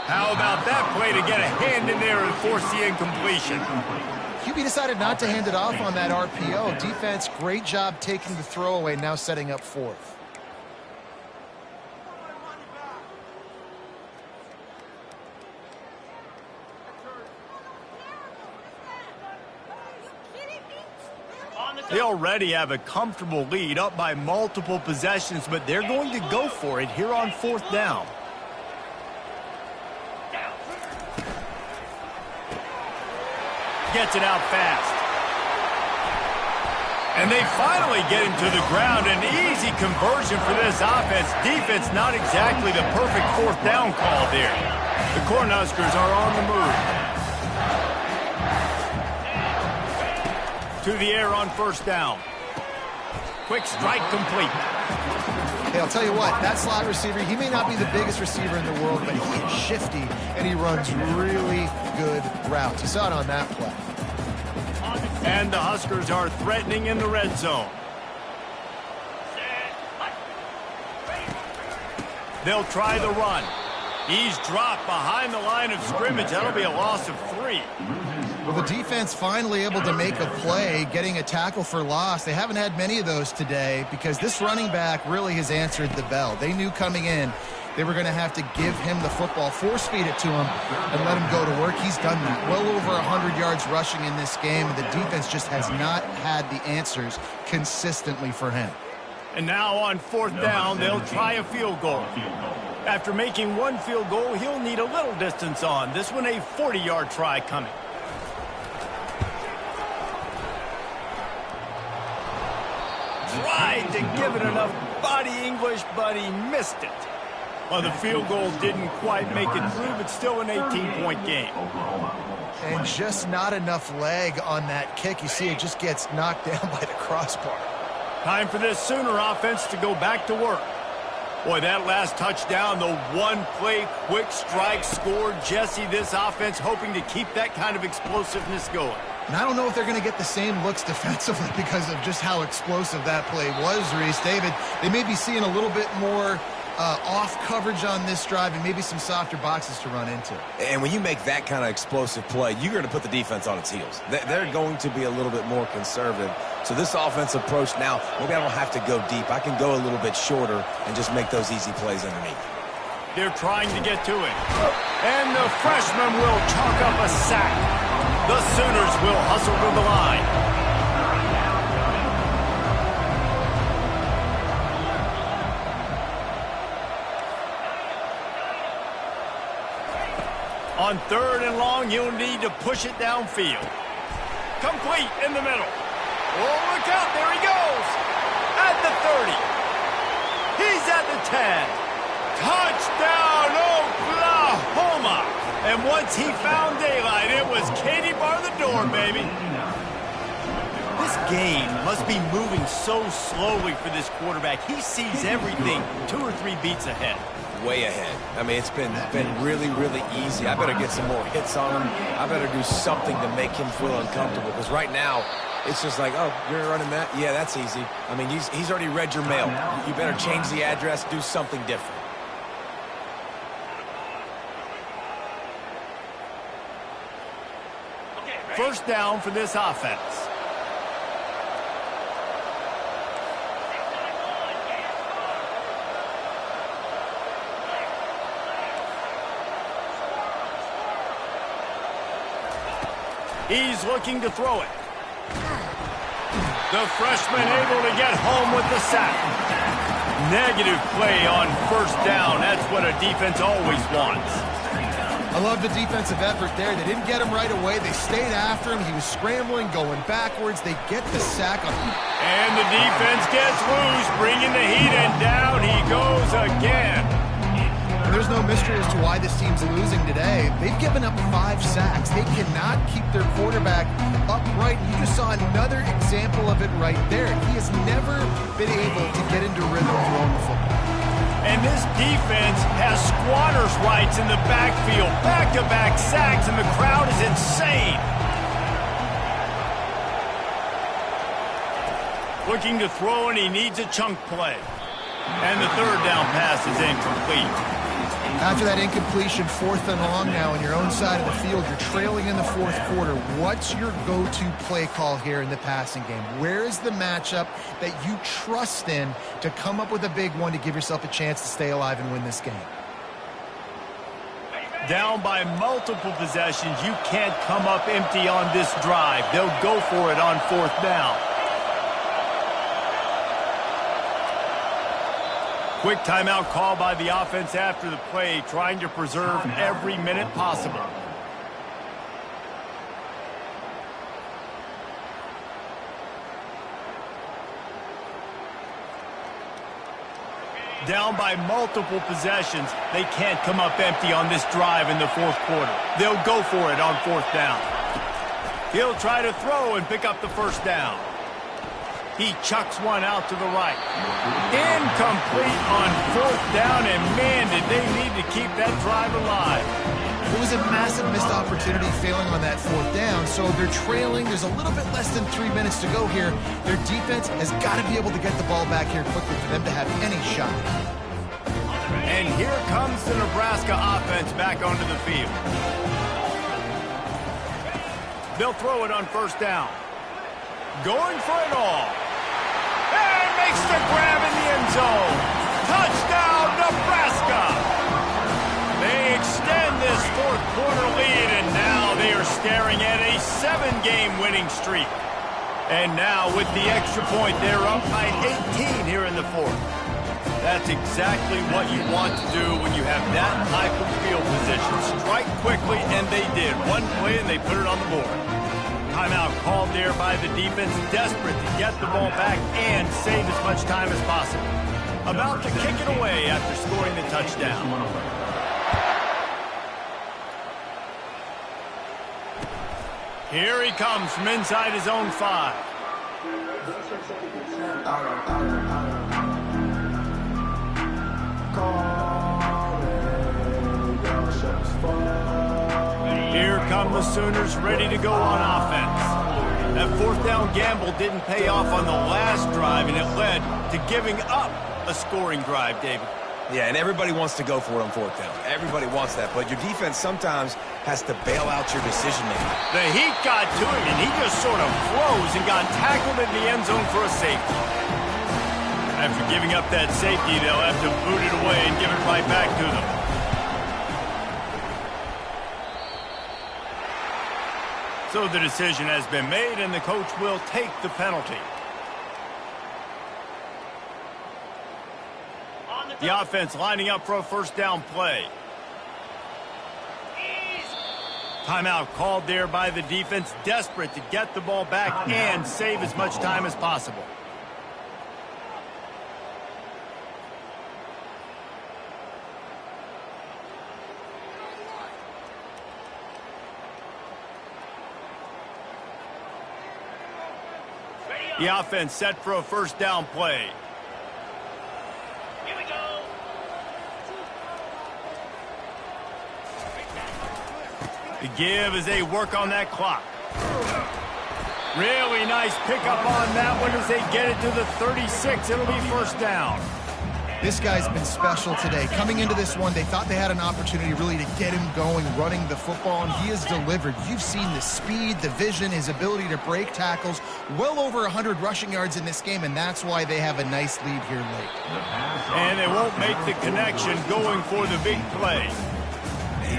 How about that play to get a hand in there and force the incompletion? QB decided not to hand it off on that RPO. Defense, great job taking the throwaway, now setting up fourth. They already have a comfortable lead, up by multiple possessions, but they're going to go for it here on 4th down. Gets it out fast. And they finally get him to the ground. An easy conversion for this offense. Defense not exactly the perfect 4th down call there. The Cornhuskers are on the move. To the air on 1st down. Quick strike complete. Hey, I'll tell you what, that slot receiver, he may not be the biggest receiver in the world, but he is shifty, and he runs really good routes. You saw it on that play. And the Huskers are threatening in the red zone. They'll try the run. He's dropped behind the line of scrimmage. That'll be a loss of 3. Well, the defense finally able to make a play, getting a tackle for loss. They haven't had many of those today because this running back really has answered the bell. They knew coming in they were going to have to give him the football, force feed it to him, and let him go to work. He's done that. Well over 100 yards rushing in this game, and the defense just has not had the answers consistently for him. And now on 4th down, they'll try a field goal. After making one field goal, he'll need a little distance on. This one a 40-yard try coming. Tried to give it enough body English, but he missed it. Well, the field goal didn't quite make it through, but still an 18-point game. And just not enough leg on that kick. You see it just gets knocked down by the crossbar. Time for this Sooner offense to go back to work. Boy, that last touchdown, the one-play quick strike scored. Jesse, this offense hoping to keep that kind of explosiveness going. And I don't know if they're going to get the same looks defensively because of just how explosive that play was, Reese. David, they may be seeing a little bit more off coverage on this drive and maybe some softer boxes to run into. And when you make that kind of explosive play, you're going to put the defense on its heels. They're going to be a little bit more conservative. So this offense approach now, maybe I don't have to go deep. I can go a little bit shorter and just make those easy plays underneath. They're trying to get to it. And the freshman will chalk up a sack. The Sooners will hustle to the line. On 3rd and long, he'll need to push it downfield. Complete in the middle. Oh, look out. There he goes. At the 30. He's at the 10. Touchdown, Oklahoma. And once he found daylight, it was Katie bar the door, baby. This game must be moving so slowly for this quarterback. He sees everything 2 or 3 beats ahead. Way ahead. I mean, it's been really, really easy. I better get some more hits on him. I better do something to make him feel uncomfortable, because right now, it's just like, oh, you're running that? Yeah, that's easy. I mean, he's already read your mail. You better change the address, do something different. First down for this offense. He's looking to throw it. The freshman able to get home with the sack. Negative play on first down. That's what a defense always wants. I love the defensive effort there. They didn't get him right away. They stayed after him. He was scrambling, going backwards. They get the sack on him. And the defense gets loose, bringing the heat, and down he goes again. And there's no mystery as to why this team's losing today. They've given up 5 sacks. They cannot keep their quarterback upright. You just saw another example of it right there. He has never been able to get into rhythm throwing the football. And this defense has squatters' rights in the backfield. Back-to-back sacks, and the crowd is insane. Looking to throw, and he needs a chunk play. And the 3rd down pass is incomplete. After that incompletion, 4th and long now on your own side of the field, you're trailing in the 4th quarter. What's your go-to play call here in the passing game? Where is the matchup that you trust in to come up with a big one to give yourself a chance to stay alive and win this game? Down by multiple possessions, you can't come up empty on this drive. They'll go for it on 4th down. Quick timeout call by the offense after the play, trying to preserve every minute possible. Down by multiple possessions, they can't come up empty on this drive in the 4th quarter. They'll go for it on 4th down. He'll try to throw and pick up the first down. He chucks one out to the right. Incomplete on 4th down, and man, did they need to keep that drive alive. It was a massive missed opportunity failing on that 4th down, so they're trailing. There's a little bit less than 3 minutes to go here. Their defense has got to be able to get the ball back here quickly for them to have any shot. And here comes the Nebraska offense back onto the field. They'll throw it on 1st down. Going for it all. And makes the grab in the end zone. Touchdown, Nebraska! They extend this 4th quarter lead, and now they are staring at a 7-game winning streak. And now with the extra point, they're up by 18 here in the 4th. That's exactly what you want to do when you have that type of field position. Strike quickly, and they did. One play, and they put it on the board. Timeout called there by the defense, desperate to get the ball back and save as much time as possible. About to kick it away after scoring the touchdown. Here he comes from inside his own 5. Here come the Sooners ready to go on offense. That 4th down gamble didn't pay off on the last drive, and it led to giving up a scoring drive, David. Yeah, and everybody wants to go for it on 4th down. Everybody wants that, but your defense sometimes has to bail out your decision-making. The heat got to him, and he just sort of froze and got tackled in the end zone for a safety. After giving up that safety, they'll have to boot it away and give it right back to them. So the decision has been made, and the coach will take the penalty. The offense lining up for a 1st down play. Timeout called there by the defense, desperate to get the ball back and save as much time as possible. The offense set for a first down play. Here we go. The give as they work on that clock. Really nice pickup on that one as they get it to the 36. It'll be first down. This guy's been special today. Coming into this one, they thought they had an opportunity really to get him going, running the football, and he has delivered. You've seen the speed, the vision, his ability to break tackles. Well over 100 rushing yards in this game, and that's why they have a nice lead here late. And they won't make the connection going for the big play.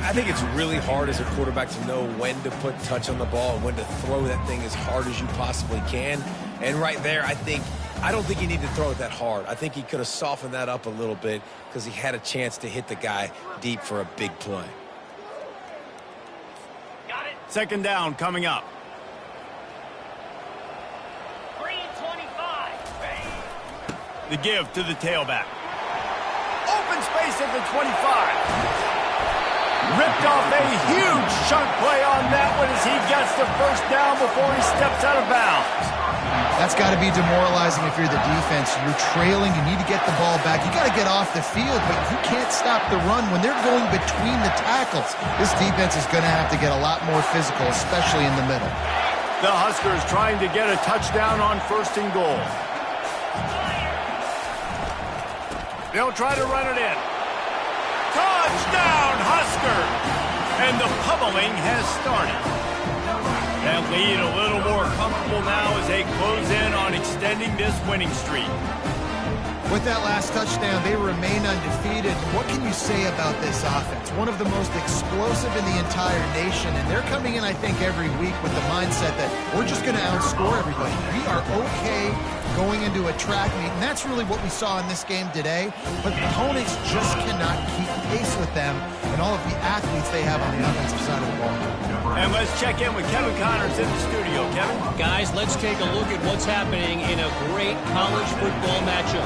I think it's really hard as a quarterback to know when to put touch on the ball and when to throw that thing as hard as you possibly can. And right there, I don't think he needed to throw it that hard. I think he could have softened that up a little bit because he had a chance to hit the guy deep for a big play. Got it. Second down coming up. 3:25. The give to the tailback. Open space at the 25. Ripped off a huge chunk play on that one as he gets the first down before he steps out of bounds. That's got to be demoralizing if you're the defense. You're trailing. You need to get the ball back. You got to get off the field, but you can't stop the run when they're going between the tackles. This defense is going to have to get a lot more physical, especially in the middle. The Huskers trying to get a touchdown on first and goal. They'll try to run it in. Touchdown, Huskers! And the pummeling has started. That lead a little more comfortable now as they close in on extending this winning streak. With that last touchdown, they remain undefeated. What can you say about this offense? One of the most explosive in the entire nation, and they're coming in, I think, every week with the mindset that we're just going to outscore everybody. We are okay going into a track meet, and that's really what we saw in this game today. But opponents just cannot keep pace with them and all of the athletes they have on the offensive side of the ball. And let's check in with Kevin Connors in the studio. Kevin? Guys, let's take a look at what's happening in a great college football matchup.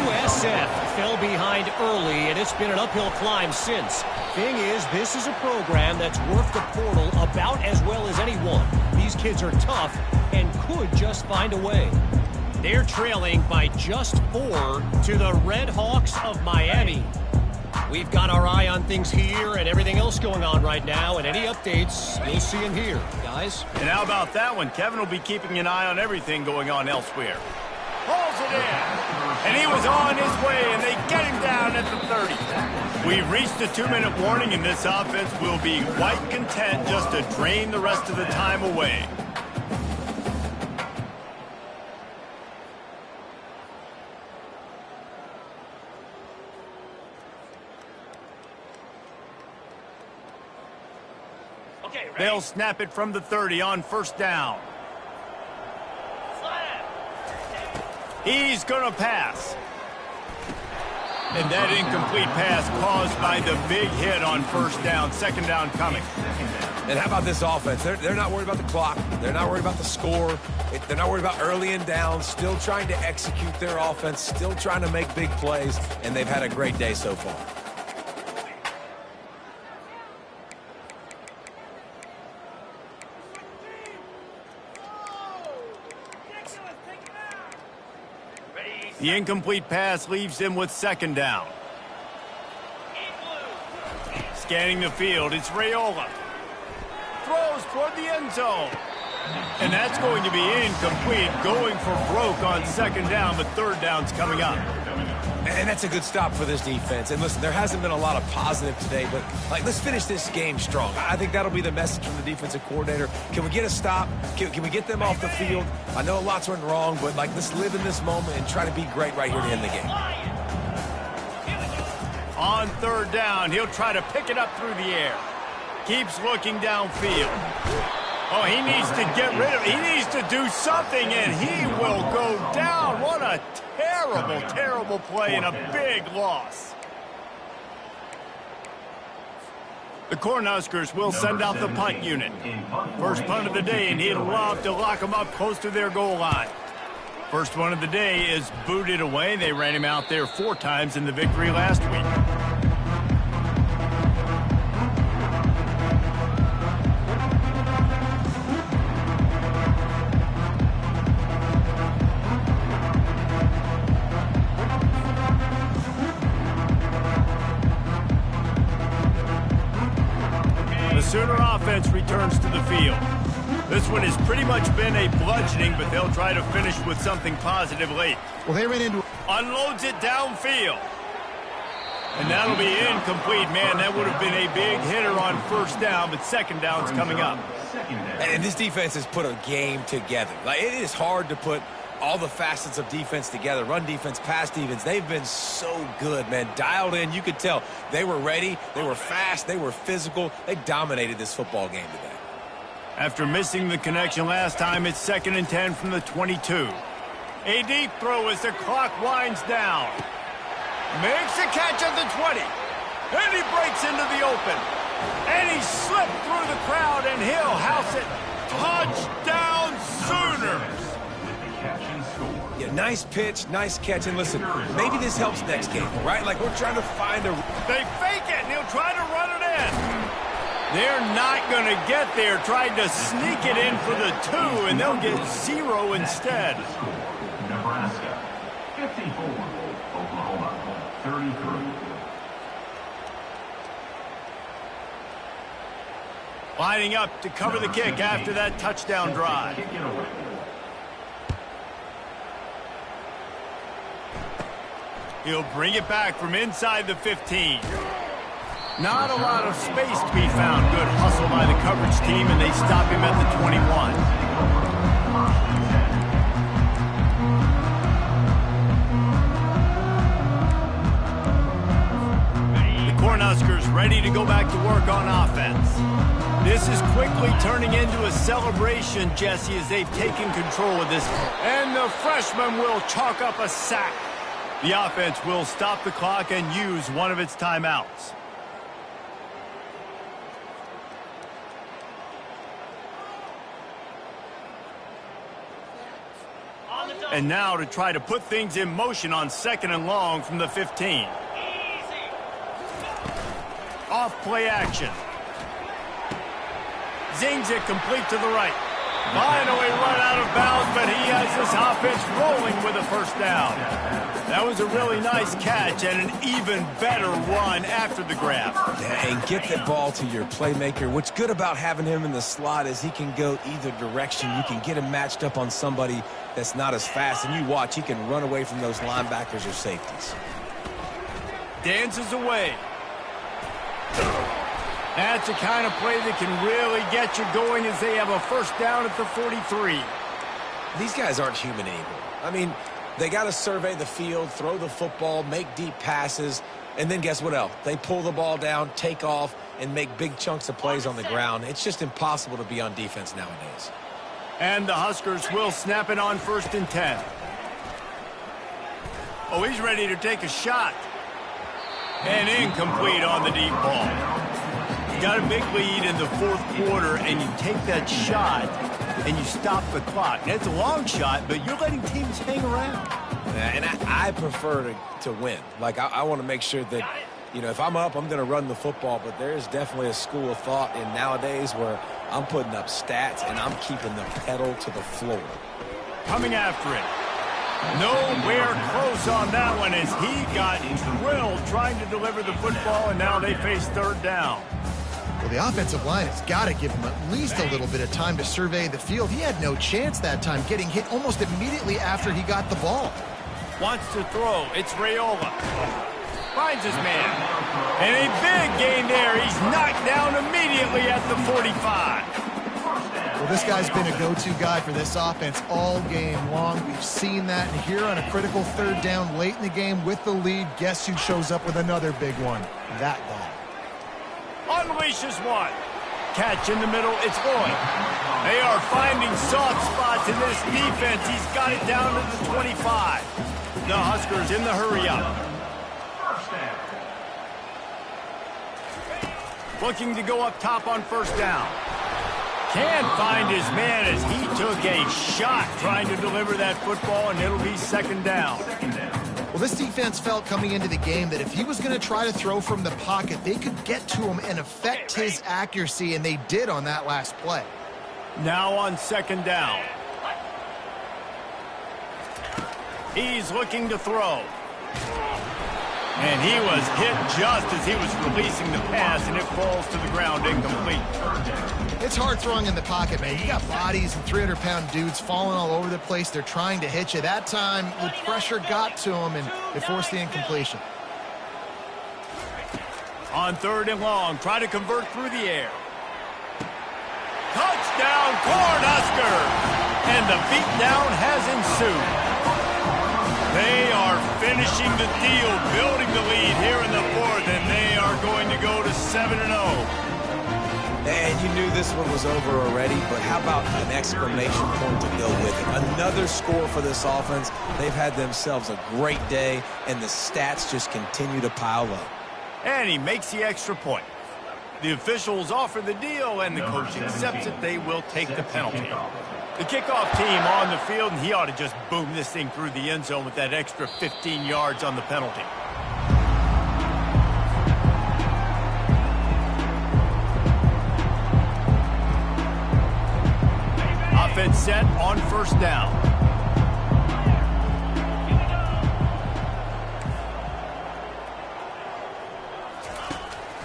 USF fell behind early, and it's been an uphill climb since. Thing is, this is a program that's worth the portal about as well as anyone. These kids are tough and could just find a way. They're trailing by just 4 to the Red Hawks of Miami. We've got our eye on things here and everything else going on right now, and any updates you'll see and hear, guys. And how about that one? Kevin will be keeping an eye on everything going on elsewhere. Pulls it in. And he was on his way, and they get him down at the 30. We've reached a 2-minute warning, and this offense will be quite content just to drain the rest of the time away. Okay, ready? They'll snap it from the 30 on first down. He's going to pass. And that incomplete pass caused by the big hit on first down. Second down coming. And how about this offense? They're not worried about the clock. They're not worried about the score. They're not worried about early and down. Still trying to execute their offense. Still trying to make big plays. And they've had a great day so far. The incomplete pass leaves him with second down. Scanning the field, it's Raiola. Throws toward the end zone. And that's going to be incomplete, going for broke on second down, but third down's coming up. And that's a good stop for this defense. And listen, there hasn't been a lot of positive today, but let's finish this game strong. I think that'll be the message from the defensive coordinator. Can we get a stop? Can we get them off the field? I know lots went wrong, but let's live in this moment and try to be great right here to end the game. On third down, he'll try to pick it up through the air. Keeps looking downfield. Oh, he needs to get rid of it. He needs to do something, and he will go down. What a terrible, terrible play and a big loss. The Cornhuskers will send out the punt unit. First punt of the day, and he'd love to lock them up close to their goal line. First one of the day is booted away. They ran him out there 4 times in the victory last week. The Sooner offense returns to the field. This one has pretty much been a bludgeoning, but they'll try to finish with something positive late. Well, they ran into... Unloads it downfield. And that'll be incomplete. Man, that would have been a big hitter on first down, but second down's coming up. And this defense has put a game together. Like, it is hard to put all the facets of defense together. Run defense, pass defense. They've been so good, man. Dialed in. You could tell they were ready. They were fast. They were physical. They dominated this football game today. After missing the connection last time, it's 2nd and 10 from the 22. A deep throw as the clock winds down. Makes a catch at the 20. And he breaks into the open. And he slipped through the crowd, and he'll house it. Touchdown Sooners! Yeah, nice pitch, nice catch. And listen, maybe this helps next game, right? Like, we're trying to find a... They fake it, and he'll try to run it in. They're not going to get there. Tried to sneak it in for the 2, and they'll get 0 instead. Nebraska, 54. Oklahoma, 33. Lining up to cover the kick after that touchdown drive. He'll bring it back from inside the 15. Not a lot of space to be found. Good hustle by the coverage team, and they stop him at the 21. The Cornhuskers ready to go back to work on offense. This is quickly turning into a celebration, Jesse, as they've taken control of this. And the freshman will chalk up a sack. The offense will stop the clock and use one of its timeouts. And now to try to put things in motion on 2nd and long from the 15. Off play action. Zings it complete to the right. Finally run out of bounds, but he has this offense rolling with a first down. That was a really nice catch and an even better run after the grab. Yeah, and get the ball to your playmaker. What's good about having him in the slot is he can go either direction. You can get him matched up on somebody that's not as fast, and you watch, he can run away from those linebackers or safeties. Dances away. That's the kind of play that can really get you going as they have a first down at the 43. These guys aren't human anymore. I mean, they got to survey the field, throw the football, make deep passes, and then guess what else? They pull the ball down, take off, and make big chunks of plays on the ground. It's just impossible to be on defense nowadays. And the Huskers will snap it on 1st and 10. Oh, he's ready to take a shot. And incomplete on the deep ball. You got a big lead in the 4th quarter, and you take that shot, and you stop the clock. And it's a long shot, but you're letting teams hang around. Yeah, and I prefer to win. Like, I want to make sure that, you know, if I'm up, I'm going to run the football, but there's definitely a school of thought in nowadays where I'm putting up stats and I'm keeping the pedal to the floor. Coming after it. Nowhere close on that one as he got drilled trying to deliver the football, and now they face 3rd down. Well, the offensive line has got to give him at least a little bit of time to survey the field. He had no chance that time, getting hit almost immediately after he got the ball. Wants to throw. It's Raiola. Finds his man. And a big gain there. He's knocked down immediately at the 45. Well, this guy's been a go-to guy for this offense all game long. We've seen that. And here on a critical 3rd down late in the game with the lead, guess who shows up with another big one? That guy. Unleashes one. Catch in the middle. It's Lloyd. They are finding soft spots in this defense. He's got it down to the 25. The Huskers in the hurry up. looking to go up top on first down. Can't find his man as he took a shot trying to deliver that football, and it'll be second down. Well, this defense felt coming into the game that if he was going to try to throw from the pocket, they could get to him and affect his accuracy, and they did on that last play. Now on second down. He's looking to throw. And he was hit just as he was releasing the pass, and it falls to the ground incomplete. It's hard throwing in the pocket, man. You got bodies and 300-pound dudes falling all over the place. They're trying to hit you. That time, the pressure got to him, and it forced the incompletion. On third and long, try to convert through the air. Touchdown, Cornhusker! And the beatdown has ensued. They are finishing the deal, building the lead here in the fourth, and they are going to go to 7-0. And you knew this one was over already, but how about an exclamation point to go with it? Another score for this offense. They've had themselves a great day, and the stats just continue to pile up. And he makes the extra point. The officials offer the deal, and the coach accepts it. They will take the penalty. The kickoff team on the field, and he ought to just boom this thing through the end zone with that extra 15 yards on the penalty. Offense set on first down.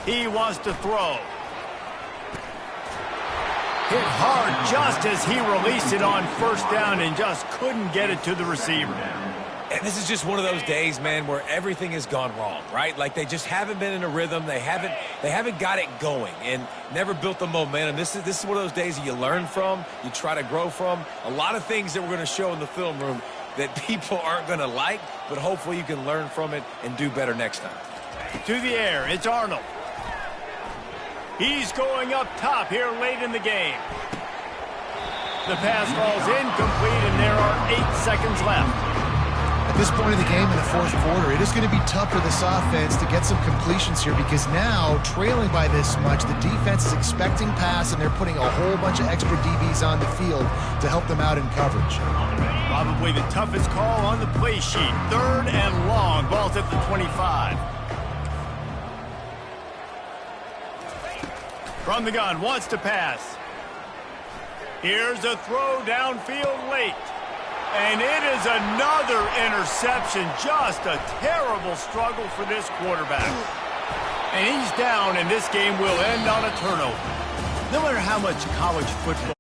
He wants to throw. Hit hard just as he released it on first down and just couldn't get it to the receiver. And this is just one of those days, man, where everything has gone wrong, right? Like they just haven't been in a rhythm. They haven't got it going and never built the momentum. This is one of those days that you learn from, you try to grow from. A lot of things that we're going to show in the film room that people aren't going to like, but hopefully you can learn from it and do better next time. To the air, it's Arnold. He's going up top here late in the game. The pass falls incomplete, and there are 8 seconds left. At this point of the game in the fourth quarter, it is going to be tough for this offense to get some completions here because now, trailing by this much, the defense is expecting pass, and they're putting a whole bunch of extra DBs on the field to help them out in coverage. Probably the toughest call on the play sheet. Third and long. Ball's at the 25. From the gun, wants to pass. Here's a throw downfield late. And it is another interception. Just a terrible struggle for this quarterback. And he's down, and this game will end on a turnover. No matter how much college football